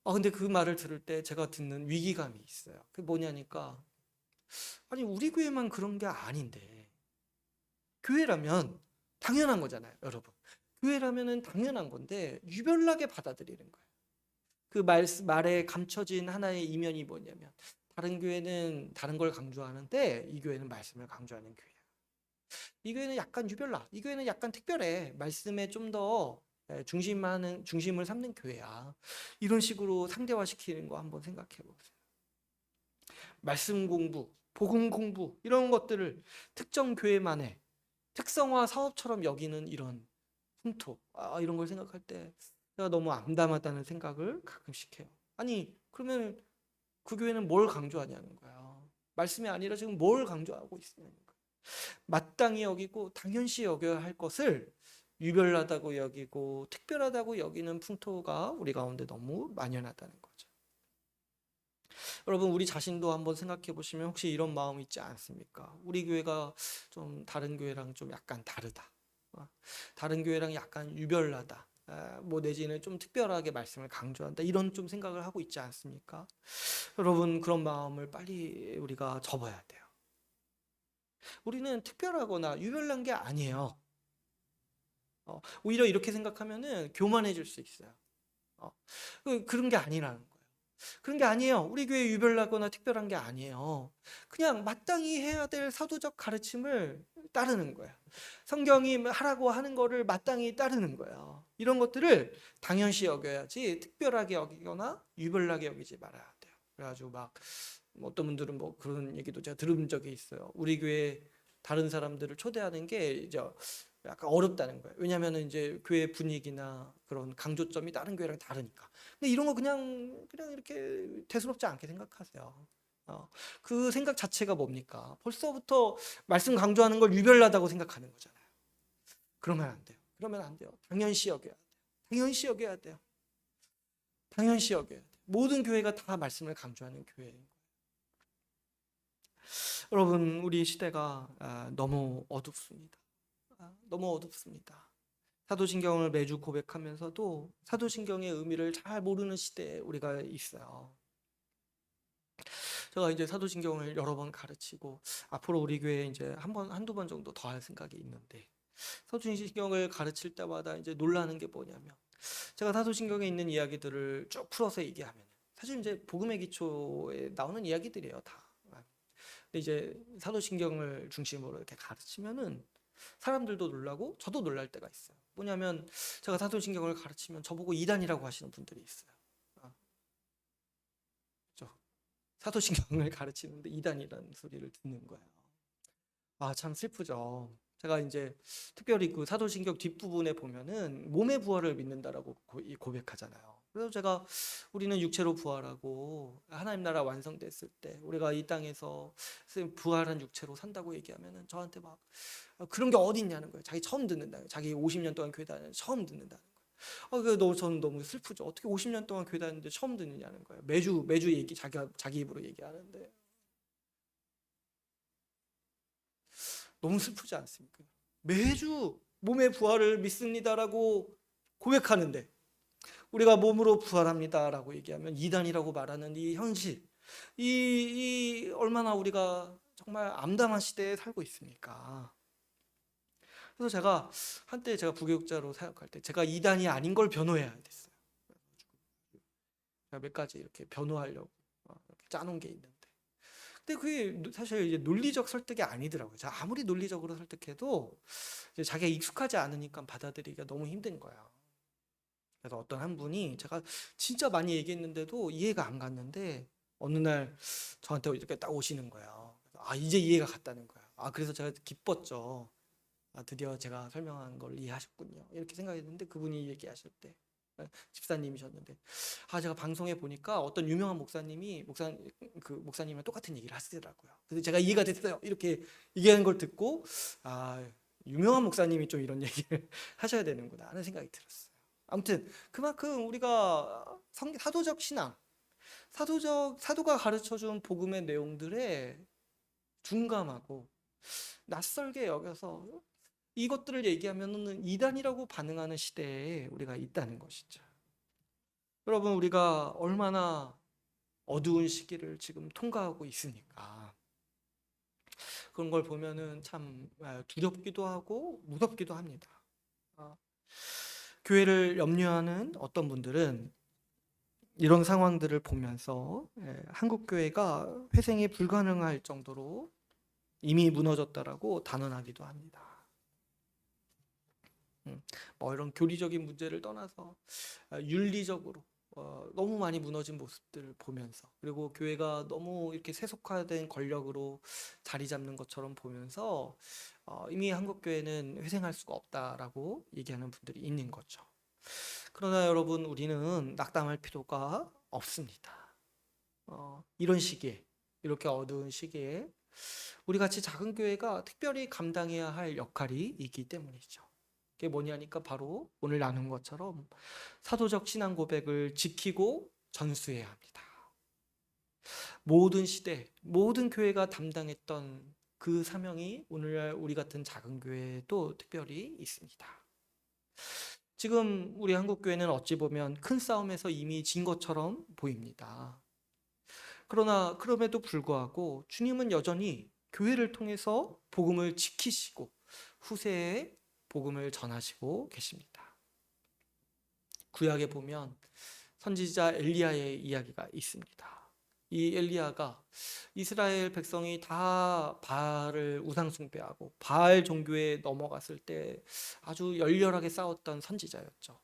근데 그 말을 들을 때 제가 듣는 위기감이 있어요. 그게 뭐냐니까 아니 우리 교회만 그런 게 아닌데 교회라면 당연한 거잖아요, 여러분. 교회라면은 당연한 건데 유별나게 받아들이는 거예요. 그 말에 감춰진 하나의 이면이 뭐냐면 다른 교회는 다른 걸 강조하는데 이 교회는 말씀을 강조하는 교회야. 이 교회는 약간 유별나. 이 교회는 약간 특별해. 말씀에 좀 더 중심을 삼는 교회야. 이런 식으로 상대화시키는 거 한번 생각해 보세요. 말씀 공부, 복음 공부 이런 것들을 특정 교회만의 특성화 사업처럼 여기는 이런 풍토 이런 걸 생각할 때 내가 너무 암담하다는 생각을 가끔씩 해요. 아니 그러면 그 교회는 뭘 강조하냐는 거야. 말씀이 아니라 지금 뭘 강조하고 있냐는 거야. 마땅히 여기고 당연시 여겨야 할 것을 유별나다고 여기고 특별하다고 여기는 풍토가 우리 가운데 너무 만연하다는 거죠. 여러분 우리 자신도 한번 생각해 보시면 혹시 이런 마음 있지 않습니까? 우리 교회가 좀 다른 교회랑 좀 약간 다르다. 다른 교회랑 약간 유별나다. 뭐 내지는 좀 특별하게 말씀을 강조한다. 이런 좀 생각을 하고 있지 않습니까? 여러분 그런 마음을 빨리 우리가 접어야 돼요. 우리는 특별하거나 유별난 게 아니에요. 오히려 이렇게 생각하면은 교만해질 수 있어요. 그런 게 아니라는 거예요. 그런 게 아니에요. 우리 교회 유별나거나 특별한 게 아니에요. 그냥 마땅히 해야 될 사도적 가르침을 따르는 거야. 성경이 하라고 하는 거를 마땅히 따르는 거야. 이런 것들을 당연시 여겨야지 특별하게 여기거나 유별나게 여기지 말아야 돼요. 그래가지고 막 어떤 분들은 뭐 그런 얘기도 제가 들은 적이 있어요. 우리 교회 다른 사람들을 초대하는 게 이제 약간 어렵다는 거예요. 왜냐하면 이제 교회 분위기나 그런 강조점이 다른 교회랑 다르니까. 근데 이런 거 그냥 이렇게 대수롭지 않게 생각하세요. 그 생각 자체가 뭡니까? 벌써부터 말씀 강조하는 걸 유별나다고 생각하는 거잖아요. 그러면 안 돼요. 그러면 안 돼요. 당연시 여겨야 돼요. 당연시 여겨야 돼요. 당연시 여겨야 돼요. 모든 교회가 다 말씀을 강조하는 교회예요. 여러분, 우리 시대가 너무 어둡습니다. 너무 어둡습니다. 사도신경을 매주 고백하면서도 사도신경의 의미를 잘 모르는 시대에 우리가 있어요. 제가 이제 사도신경을 여러 번 가르치고 앞으로 우리 교회에 이제 한두 번 정도 더 할 생각이 있는데, 사도신경을 가르칠 때마다 이제 놀라는 게 뭐냐면, 제가 사도신경에 있는 이야기들을 쭉 풀어서 얘기하면 사실 이제 복음의 기초에 나오는 이야기들이에요, 다. 근데 이제 사도신경을 중심으로 이렇게 가르치면은 사람들도 놀라고 저도 놀랄 때가 있어요. 뭐냐면 제가 사도신경을 가르치면 저보고 이단이라고 하시는 분들이 있어요. 그렇죠? 사도신경을 가르치는데 이단이라는 소리를 듣는 거예요. 참 슬프죠. 제가 이제 특별히 그 사도신경 뒷부분에 보면은 몸의 부활을 믿는다라고 고백하잖아요. 그래서 제가 우리는 육체로 부활하고 하나님 나라 완성됐을 때 우리가 이 땅에서 부활한 육체로 산다고 얘기하면은 저한테 막 그런 게 어디 있냐는 거예요. 자기 처음 듣는다. 자기 50년 동안 교회 다니는 처음 듣는다는 거예요. 저는 너무 슬프죠. 어떻게 50년 동안 교회 다니는데 처음 듣느냐는 거예요. 매주 얘기 자기 입으로 얘기하는데 너무 슬프지 않습니까? 매주 몸의 부활을 믿습니다라고 고백하는데 우리가 몸으로 부활합니다라고 얘기하면 이단이라고 말하는 이 현실, 이 얼마나 우리가 정말 암담한 시대에 살고 있습니까? 그래서 제가 한때 제가 부교육자로 사역할 때 제가 이단이 아닌 걸 변호해야 됐어요. 제가 몇 가지 이렇게 변호하려고 이렇게 짜놓은 게 있는데, 근데 그게 사실 이제 논리적 설득이 아니더라고요. 제가 아무리 논리적으로 설득해도 이제 자기가 익숙하지 않으니까 받아들이기가 너무 힘든 거예요. 그래서 어떤 한 분이 제가 진짜 많이 얘기했는데도 이해가 안 갔는데 어느 날 저한테 이렇게 딱 오시는 거예요. 이제 이해가 갔다는 거예요. 그래서 제가 기뻤죠. 드디어 제가 설명한 걸 이해하셨군요. 이렇게 생각했는데 그분이 얘기하실 때 집사님이셨는데 제가 방송에 보니까 어떤 유명한 목사님이랑 똑같은 얘기를 하시더라고요. 그래서 제가 이해가 됐어요. 이렇게 얘기하는 걸 듣고 유명한 목사님이 좀 이런 얘기를 하셔야 되는구나 하는 생각이 들었어요. 아무튼 그만큼 우리가 사도적 신앙, 사도가 가르쳐준 복음의 내용들에 둔감하고 낯설게 여겨서 이것들을 얘기하면은 이단이라고 반응하는 시대에 우리가 있다는 것이죠. 여러분, 우리가 얼마나 어두운 시기를 지금 통과하고 있으니까 그런 걸 보면은 참 두렵기도 하고 무섭기도 합니다. 교회를 염려하는 어떤 분들은 이런 상황들을 보면서 한국 교회가 회생이 불가능할 정도로 이미 무너졌다라고 단언하기도 합니다. 뭐 이런 교리적인 문제를 떠나서 윤리적으로 너무 많이 무너진 모습들을 보면서, 그리고 교회가 너무 이렇게 세속화된 권력으로 자리 잡는 것처럼 보면서 이미 한국 교회는 회생할 수가 없다라고 얘기하는 분들이 있는 거죠. 그러나 여러분, 우리는 낙담할 필요가 없습니다. 이런 시기에, 이렇게 어두운 시기에 우리 같이 작은 교회가 특별히 감당해야 할 역할이 있기 때문이죠. 그게 뭐냐니까 바로 오늘 나눈 것처럼 사도적 신앙 고백을 지키고 전수해야 합니다. 모든 시대, 모든 교회가 담당했던 그 사명이 오늘날 우리 같은 작은 교회에도 특별히 있습니다. 지금 우리 한국 교회는 어찌 보면 큰 싸움에서 이미 진 것처럼 보입니다. 그러나 그럼에도 불구하고 주님은 여전히 교회를 통해서 복음을 지키시고 후세에 복음을 전하시고 계십니다. 구약에 보면 선지자 엘리야의 이야기가 있습니다. 이 엘리야가 이스라엘 백성이 다 바알을 우상 숭배하고 바알 종교에 넘어갔을 때 아주 열렬하게 싸웠던 선지자였죠.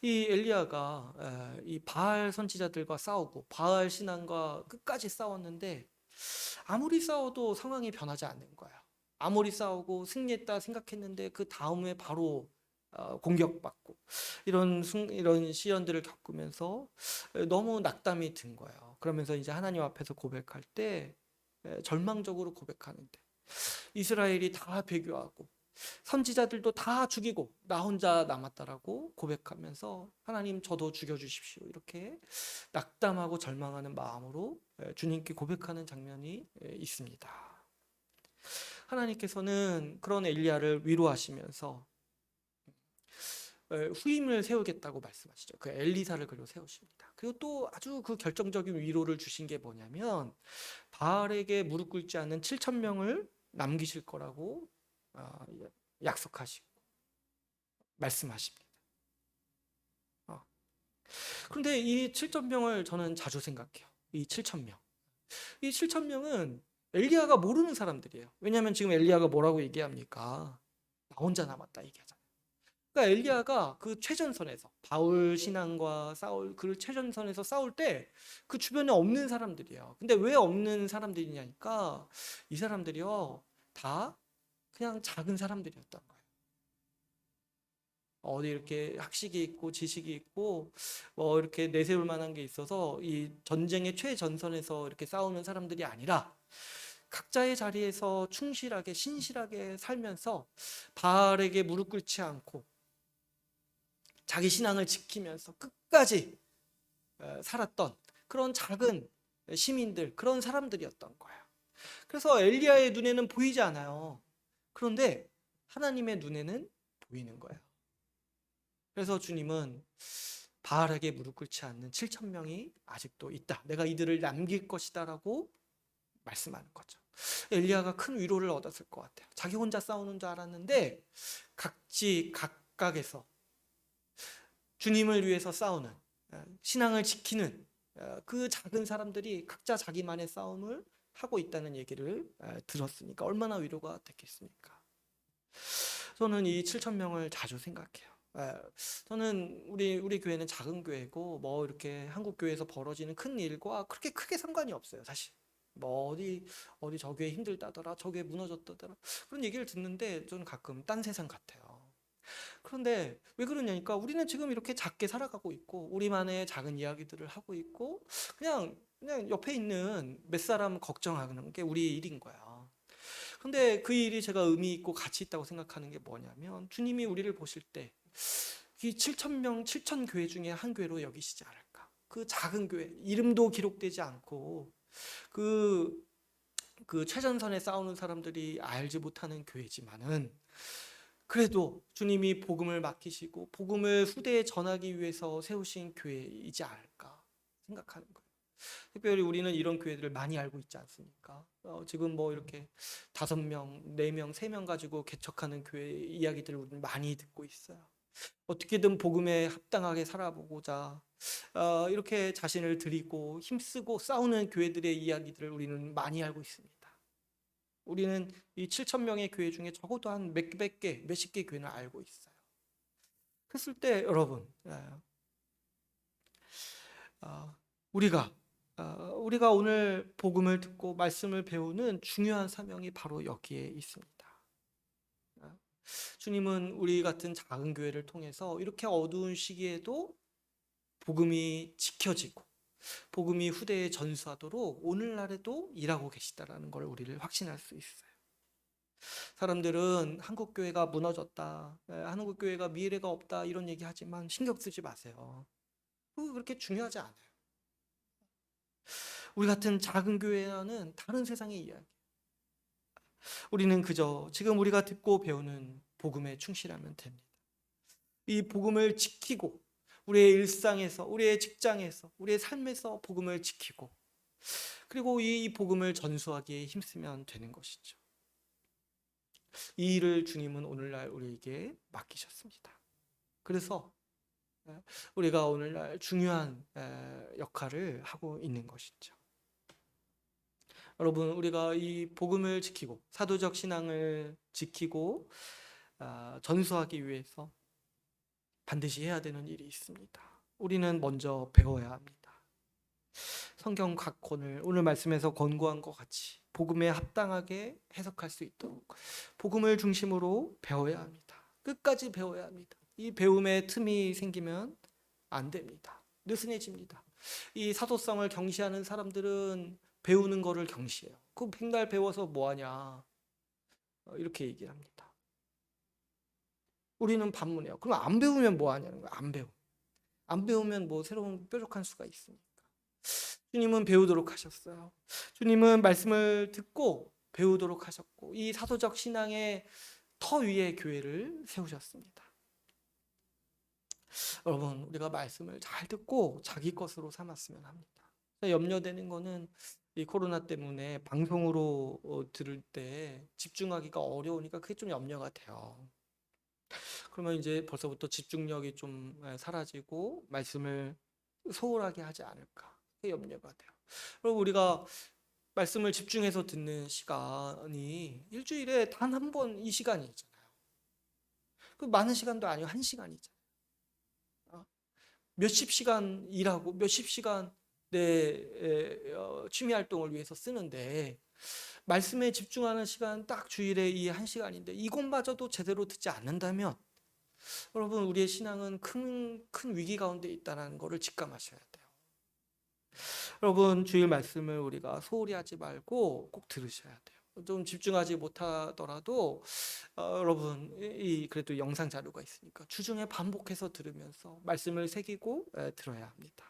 이 엘리야가 이 바알 선지자들과 싸우고 바알 신앙과 끝까지 싸웠는데 아무리 싸워도 상황이 변하지 않는 거야. 아무리 싸우고 승리했다 생각했는데 그 다음에 바로 공격받고 이런 시련들을 겪으면서 너무 낙담이 든 거예요. 그러면서 이제 하나님 앞에서 고백할 때 절망적으로 고백하는데 이스라엘이 다 배교하고 선지자들도 다 죽이고 나 혼자 남았다라고 고백하면서 하나님 저도 죽여주십시오 이렇게 낙담하고 절망하는 마음으로 주님께 고백하는 장면이 있습니다. 하나님께서는 그런 엘리야를 위로하시면서 후임을 세우겠다고 말씀하시죠. 그 엘리사를 그리고 세우십니다. 그리고 또 아주 그 결정적인 위로를 주신 게 뭐냐면 바알에게 무릎 꿇지 않는 7천 명을 남기실 거라고 약속하시고 말씀하십니다. 그런데 이 7천 명을 저는 자주 생각해요. 이 7천 명. 이 7천 명은 엘리야가 모르는 사람들이에요. 왜냐하면 지금 엘리야가 뭐라고 얘기합니까? 나 혼자 남았다 얘기하잖아요. 그러니까 엘리야가 그 최전선에서 바울 신앙과 싸울 그 최전선에서 싸울 때 그 주변에 없는 사람들이에요. 근데 왜 없는 사람들이냐니까 이 사람들이요 다 그냥 작은 사람들이었던 거예요. 어디 이렇게 학식이 있고 지식이 있고 뭐 이렇게 내세울 만한 게 있어서 이 전쟁의 최전선에서 이렇게 싸우는 사람들이 아니라 각자의 자리에서 충실하게 신실하게 살면서 바알에게 무릎 꿇지 않고 자기 신앙을 지키면서 끝까지 살았던 그런 작은 시민들, 그런 사람들이었던 거예요. 그래서 엘리야의 눈에는 보이지 않아요. 그런데 하나님의 눈에는 보이는 거예요. 그래서 주님은 바알에게 무릎 꿇지 않는 7천 명이 아직도 있다. 내가 이들을 남길 것이다라고 말씀하는 거죠. 엘리야가 큰 위로를 얻었을 것 같아요. 자기 혼자 싸우는 줄 알았는데 각각에서 주님을 위해서 싸우는 신앙을 지키는 그 작은 사람들이 각자 자기만의 싸움을 하고 있다는 얘기를 들었으니까 얼마나 위로가 됐겠습니까? 저는 이 7천 명을 자주 생각해요. 저는 우리 교회는 작은 교회고 뭐 이렇게 한국 교회에서 벌어지는 큰 일과 그렇게 크게 상관이 없어요, 사실. 뭐 어디 저 교회 힘들다더라, 저 교회 무너졌다더라 그런 얘기를 듣는데 저는 가끔 딴 세상 같아요. 그런데 왜 그러냐니까 우리는 지금 이렇게 작게 살아가고 있고 우리만의 작은 이야기들을 하고 있고 그냥 옆에 있는 몇 사람 걱정하는 게 우리의 일인 거야. 근데 그 일이 제가 의미 있고 가치 있다고 생각하는 게 뭐냐면 주님이 우리를 보실 때 이 7천 명, 7천 교회 중에 한 교회로 여기시지 않을까. 그 작은 교회, 이름도 기록되지 않고 그 최전선에 싸우는 사람들이 알지 못하는 교회지만은 그래도 주님이 복음을 맡기시고 복음을 후대에 전하기 위해서 세우신 교회이지 않을까 생각하는 거예요. 특별히 우리는 이런 교회들을 많이 알고 있지 않습니까? 지금 뭐 이렇게 5명, 4명, 3명 가지고 개척하는 교회 이야기들을 우리는 많이 듣고 있어요. 어떻게든 복음에 합당하게 살아보고자 이렇게 자신을 드리고 힘쓰고 싸우는 교회들의 이야기들을 우리는 많이 알고 있습니다. 우리는 이 7천 명의 교회 중에 적어도 한 몇백 개, 몇십 개 교회는 알고 있어요. 그랬을 때 여러분, 우리가 오늘 복음을 듣고 말씀을 배우는 중요한 사명이 바로 여기에 있습니다. 주님은 우리 같은 작은 교회를 통해서 이렇게 어두운 시기에도 복음이 지켜지고 복음이 후대에 전수하도록 오늘날에도 일하고 계시다라는 걸 우리를 확신할 수 있어요. 사람들은 한국 교회가 무너졌다, 한국 교회가 미래가 없다 이런 얘기하지만 신경 쓰지 마세요. 그렇게 중요하지 않아요. 우리 같은 작은 교회와는 다른 세상의 이야기. 우리는 그저 지금 우리가 듣고 배우는 복음에 충실하면 됩니다. 이 복음을 지키고 우리의 일상에서, 우리의 직장에서, 우리의 삶에서 복음을 지키고 그리고 이 복음을 전수하기에 힘쓰면 되는 것이죠. 이 일을 주님은 오늘날 우리에게 맡기셨습니다. 그래서 우리가 오늘날 중요한 역할을 하고 있는 것이죠. 여러분, 우리가 이 복음을 지키고 사도적 신앙을 지키고 전수하기 위해서 반드시 해야 되는 일이 있습니다. 우리는 먼저 배워야 합니다. 성경 각 권을 오늘 말씀에서 권고한 것 같이 복음에 합당하게 해석할 수 있도록 복음을 중심으로 배워야 합니다. 끝까지 배워야 합니다. 이 배움에 틈이 생기면 안 됩니다. 느슨해집니다. 이 사도성을 경시하는 사람들은 배우는 거를 경시해요. 그 백날 배워서 뭐하냐 이렇게 얘기를 합니다. 우리는 반문해요. 그럼 안 배우면 뭐하냐는 거예요. 안 배우면 뭐 새로운 뾰족한 수가 있습니까? 주님은 배우도록 하셨어요. 주님은 말씀을 듣고 배우도록 하셨고 이 사도적 신앙의 터 위에 교회를 세우셨습니다. 여러분, 우리가 말씀을 잘 듣고 자기 것으로 삼았으면 합니다. 염려되는 거는 이 코로나 때문에 방송으로 들을 때 집중하기가 어려우니까 그게 좀 염려가 돼요. 그러면 이제 벌써부터 집중력이 좀 사라지고 말씀을 소홀하게 하지 않을까, 그게 염려가 돼요. 그리고 우리가 말씀을 집중해서 듣는 시간이 일주일에 단 한 번 이 시간이 있잖아요. 그 많은 시간도 아니고 한 시간이잖아요. 몇십 시간 일하고 몇십 시간 내 취미 활동을 위해서 쓰는데 말씀에 집중하는 시간 딱 주일에 이 한 시간인데 이것마저도 제대로 듣지 않는다면 여러분, 우리의 신앙은 큰 위기 가운데 있다는 것을 직감하셔야 돼요. 여러분, 주일 말씀을 우리가 소홀히 하지 말고 꼭 들으셔야 돼요. 좀 집중하지 못하더라도 여러분, 그래도 영상 자료가 있으니까 주중에 반복해서 들으면서 말씀을 새기고 들어야 합니다.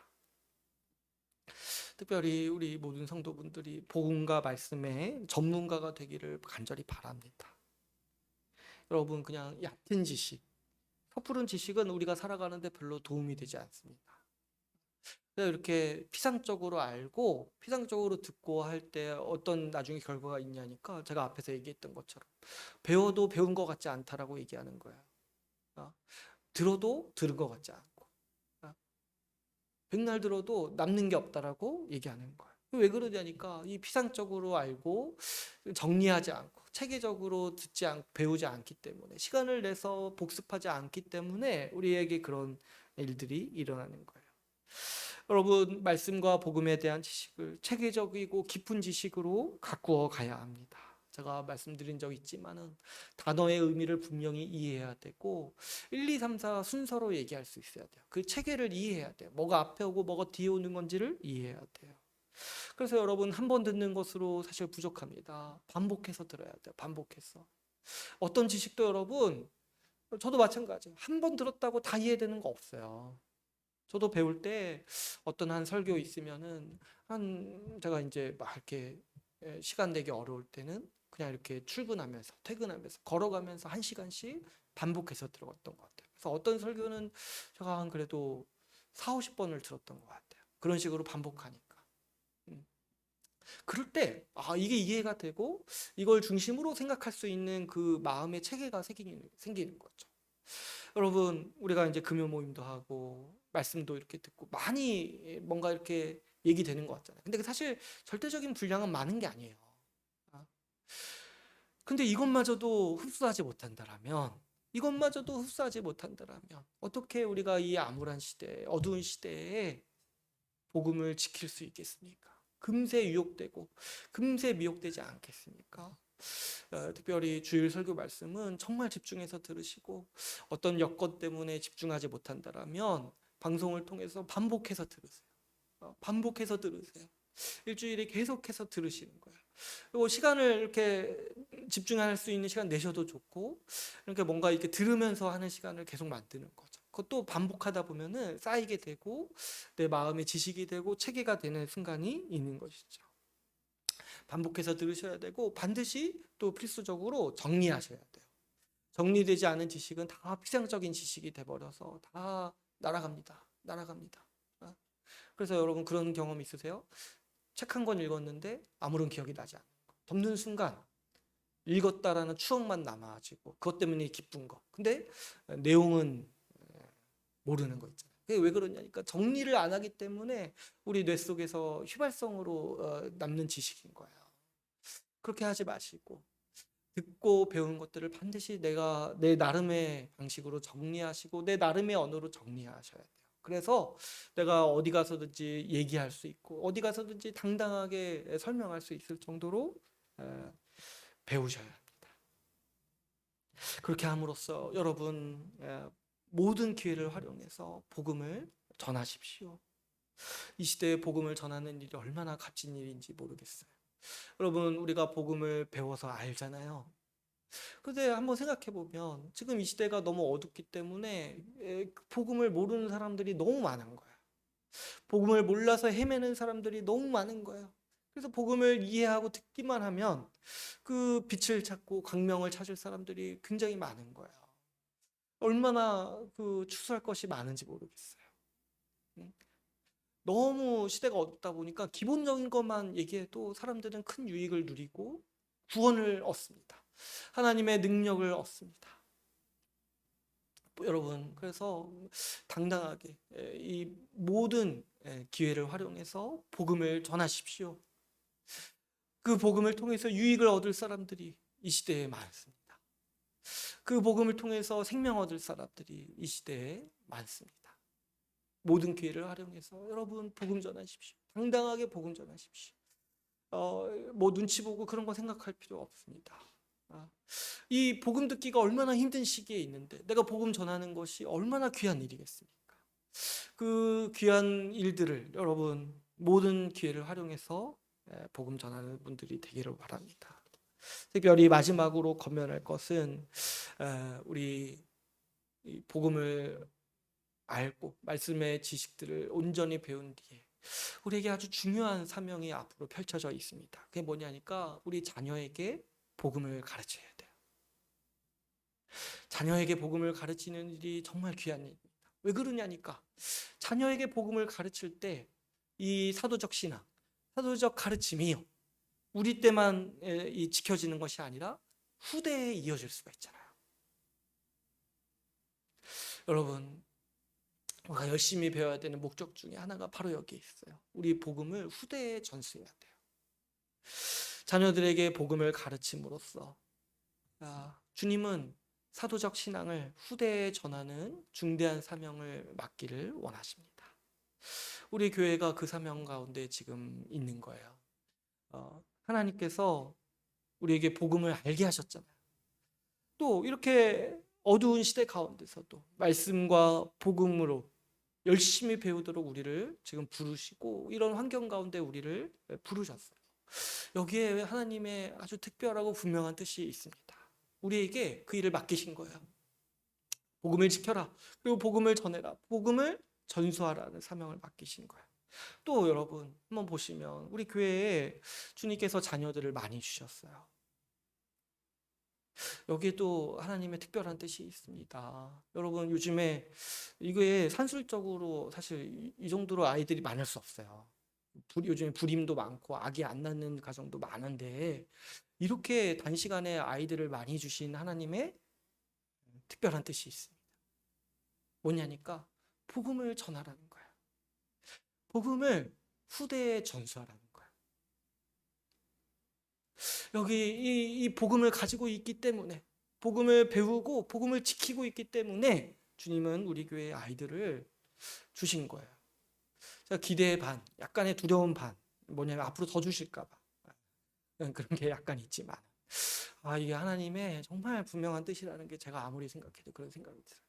특별히 우리 모든 성도분들이 복음과 말씀의 전문가가 되기를 간절히 바랍니다. 여러분, 그냥 얕은 지식, 섣부른 지식은 우리가 살아가는데 별로 도움이 되지 않습니다. 이렇게 피상적으로 알고 피상적으로 듣고 할 때 어떤 나중에 결과가 있냐니까 제가 앞에서 얘기했던 것처럼 배워도 배운 것 같지 않다라고 얘기하는 거예요. 들어도 들은 것 같지 않고 백날 들어도 남는 게 없다라고 얘기하는 거예요. 왜 그러냐니까 이 피상적으로 알고 정리하지 않고 체계적으로 배우지 않기 때문에 시간을 내서 복습하지 않기 때문에 우리에게 그런 일들이 일어나는 거예요. 여러분, 말씀과 복음에 대한 지식을 체계적이고 깊은 지식으로 가꾸어 가야 합니다. 제가 말씀드린 적 있지만은 단어의 의미를 분명히 이해해야 되고 1, 2, 3, 4 순서로 얘기할 수 있어야 돼요. 그 체계를 이해해야 돼요. 뭐가 앞에 오고 뭐가 뒤에 오는 건지를 이해해야 돼요. 그래서 여러분, 한 번 듣는 것으로 사실 부족합니다. 반복해서 들어야 돼요. 반복해서. 어떤 지식도 여러분, 저도 마찬가지예요. 한 번 들었다고 다 이해되는 거 없어요. 저도 배울 때 어떤 한 설교 있으면은 제가 이제 막 이렇게 시간 내기 어려울 때는 그냥 이렇게 출근하면서 퇴근하면서 걸어가면서 1시간씩 반복해서 들어갔던 것 같아요. 그래서 어떤 설교는 제가 한 그래도 4, 50번을 들었던 것 같아요. 그런 식으로 반복하니까. 그럴 때 이게 이해가 되고 이걸 중심으로 생각할 수 있는 그 마음의 체계가 생기는 거죠. 여러분, 우리가 이제 금요 모임도 하고 말씀도 이렇게 듣고 많이 뭔가 이렇게 얘기되는 것 같잖아요. 근데 사실 절대적인 분량은 많은 게 아니에요. 근데 이것마저도 흡수하지 못한다라면 어떻게 우리가 이 암울한 시대, 어두운 시대에 복음을 지킬 수 있겠습니까? 금세 유혹되고 금세 미혹되지 않겠습니까? 특별히 주일 설교 말씀은 정말 집중해서 들으시고 어떤 여건 때문에 집중하지 못한다라면 방송을 통해서 반복해서 들으세요. 반복해서 들으세요. 일주일에 계속해서 들으시는 거예요. 그리고 시간을 이렇게 집중할 수 있는 시간 내셔도 좋고 이렇게 뭔가 이렇게 들으면서 하는 시간을 계속 만드는 거죠. 그것도 반복하다 보면은 쌓이게 되고 내 마음의 지식이 되고 체계가 되는 순간이 있는 것이죠. 반복해서 들으셔야 되고 반드시 또 필수적으로 정리하셔야 돼요. 정리되지 않은 지식은 다 피상적인 지식이 돼버려서 다 날아갑니다. 그래서 여러분, 그런 경험 있으세요? 책 한 권 읽었는데 아무런 기억이 나지 않는 거. 덮는 순간 읽었다라는 추억만 남아지고 그것 때문에 기쁜 거. 근데 내용은 모르는 거 있잖아요. 그게 왜 그러냐니까 정리를 안 하기 때문에 우리 뇌 속에서 휘발성으로 남는 지식인 거예요. 그렇게 하지 마시고 듣고 배운 것들을 반드시 내가 내 나름의 방식으로 정리하시고 내 나름의 언어로 정리하셔야 돼요. 그래서 내가 어디 가서든지 얘기할 수 있고 어디 가서든지 당당하게 설명할 수 있을 정도로 에, 배우셔야 합니다. 그렇게 함으로써 여러분 모든 기회를 활용해서 복음을 전하십시오. 이 시대에 복음을 전하는 일이 얼마나 값진 일인지 모르겠어요. 여러분 우리가 복음을 배워서 알잖아요. 근데 한번 생각해 보면 지금 이 시대가 너무 어둡기 때문에 복음을 모르는 사람들이 너무 많은 거예요. 복음을 몰라서 헤매는 사람들이 너무 많은 거예요. 그래서 복음을 이해하고 듣기만 하면 그 빛을 찾고 광명을 찾을 사람들이 굉장히 많은 거예요. 얼마나 그 추수할 것이 많은지 모르겠어요. 음. 너무 시대가 어둡다 보니까 기본적인 것만 얘기해도 사람들은 큰 유익을 누리고 구원을 얻습니다. 하나님의 능력을 얻습니다. 여러분 그래서 당당하게 이 모든 기회를 활용해서 복음을 전하십시오. 그 복음을 통해서 유익을 얻을 사람들이 이 시대에 많습니다. 그 복음을 통해서 생명 얻을 사람들이 이 시대에 많습니다. 모든 기회를 활용해서 여러분 복음 전하십시오. 당당하게 복음 전하십시오. 뭐 눈치 보고 그런 거 생각할 필요 없습니다. 이 복음 듣기가 얼마나 힘든 시기에 있는데 내가 복음 전하는 것이 얼마나 귀한 일이겠습니까? 그 귀한 일들을 여러분 모든 기회를 활용해서 복음 전하는 분들이 되기를 바랍니다. 특별히 마지막으로 권면할 것은 우리 복음을 알고 말씀의 지식들을 온전히 배운 뒤에 우리에게 아주 중요한 사명이 앞으로 펼쳐져 있습니다. 그게 뭐냐니까 우리 자녀에게 복음을 가르쳐야 돼요. 자녀에게 복음을 가르치는 일이 정말 귀한 일입니다. 왜 그러냐니까 자녀에게 복음을 가르칠 때 이 사도적 신앙, 사도적 가르침이요 우리 때만 지켜지는 것이 아니라 후대에 이어질 수가 있잖아요. 여러분 우리가 열심히 배워야 되는 목적 중에 하나가 바로 여기에 있어요. 우리 복음을 후대에 전수해야 돼요. 자녀들에게 복음을 가르침으로써 주님은 사도적 신앙을 후대에 전하는 중대한 사명을 맡기를 원하십니다. 우리 교회가 그 사명 가운데 지금 있는 거예요. 하나님께서 우리에게 복음을 알게 하셨잖아요. 또 이렇게 어두운 시대 가운데서도 말씀과 복음으로 열심히 배우도록 우리를 지금 부르시고 이런 환경 가운데 우리를 부르셨어요. 여기에 하나님의 아주 특별하고 분명한 뜻이 있습니다. 우리에게 그 일을 맡기신 거예요. 복음을 지켜라. 그리고 복음을 전해라. 복음을 전수하라는 사명을 맡기신 거예요. 또 여러분 한번 보시면 우리 교회에 주님께서 자녀들을 많이 주셨어요. 여기에도 하나님의 특별한 뜻이 있습니다. 여러분 요즘에 이게 산술적으로 사실 이 정도로 아이들이 많을 수 없어요. 요즘에 불임도 많고 아기 안 낳는 가정도 많은데 이렇게 단시간에 아이들을 많이 주신 하나님의 특별한 뜻이 있습니다. 뭐냐니까 복음을 전하라는 거예요. 복음을 후대에 전수하라는 거예요. 여기 이 복음을 가지고 있기 때문에 복음을 배우고 복음을 지키고 있기 때문에 주님은 우리 교회의 아이들을 주신 거예요. 기대의 반, 약간의 두려운 반, 뭐냐면 앞으로 더 주실까 봐 그런 게 약간 있지만 이게 하나님의 정말 분명한 뜻이라는 게 제가 아무리 생각해도 그런 생각이 들어요.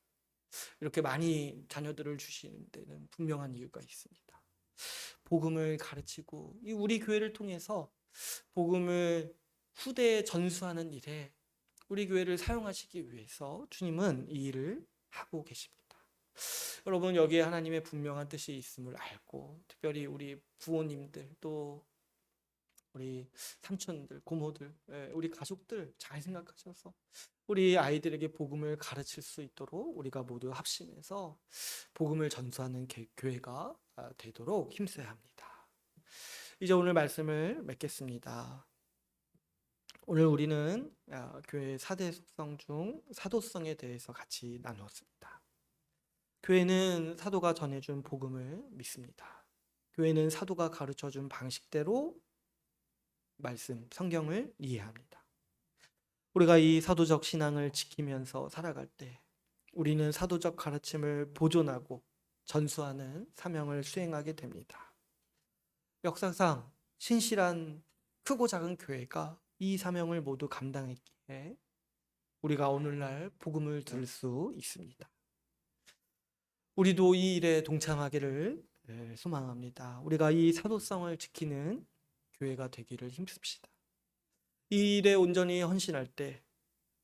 이렇게 많이 자녀들을 주시는 데는 분명한 이유가 있습니다. 복음을 가르치고 우리 교회를 통해서 복음을 후대에 전수하는 일에 우리 교회를 사용하시기 위해서 주님은 이 일을 하고 계십니다. 여러분 여기에 하나님의 분명한 뜻이 있음을 알고 특별히 우리 부모님들 또 우리 삼촌들, 고모들, 우리 가족들 잘 생각하셔서 우리 아이들에게 복음을 가르칠 수 있도록 우리가 모두 합심해서 복음을 전수하는 교회가 되도록 힘써야 합니다. 이제 오늘 말씀을 맺겠습니다. 오늘 우리는 교회의 4대 속성 중 사도성에 대해서 같이 나누었습니다. 교회는 사도가 전해준 복음을 믿습니다. 교회는 사도가 가르쳐준 방식대로 말씀, 성경을 이해합니다. 우리가 이 사도적 신앙을 지키면서 살아갈 때 우리는 사도적 가르침을 보존하고 전수하는 사명을 수행하게 됩니다. 역사상 신실한 크고 작은 교회가 이 사명을 모두 감당했기에 우리가 오늘날 복음을 들을 수 있습니다. 우리도 이 일에 동참하기를 소망합니다. 우리가 이 사도성을 지키는 교회가 되기를 힘씁시다. 이 일에 온전히 헌신할 때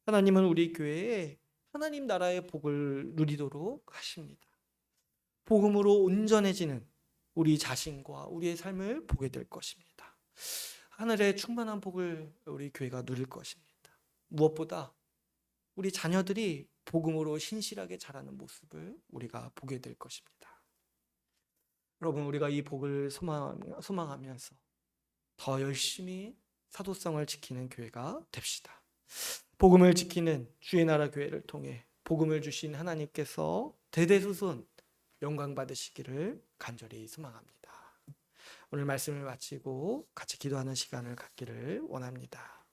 하나님은 우리 교회에 하나님 나라의 복을 누리도록 하십니다. 복음으로 온전해지는 우리 자신과 우리의 삶을 보게 될 것입니다. 하늘의 충만한 복을 우리 교회가 누릴 것입니다. 무엇보다 우리 자녀들이 복음으로 신실하게 자라는 모습을 우리가 보게 될 것입니다. 여러분, 우리가 이 복을 소망하면서 더 열심히 사도성을 지키는 교회가 됩시다. 복음을 지키는 주의 나라 교회를 통해 복음을 주신 하나님께서 대대손손 영광 받으시기를 간절히 소망합니다. 오늘 말씀을 마치고 같이 기도하는 시간을 갖기를 원합니다.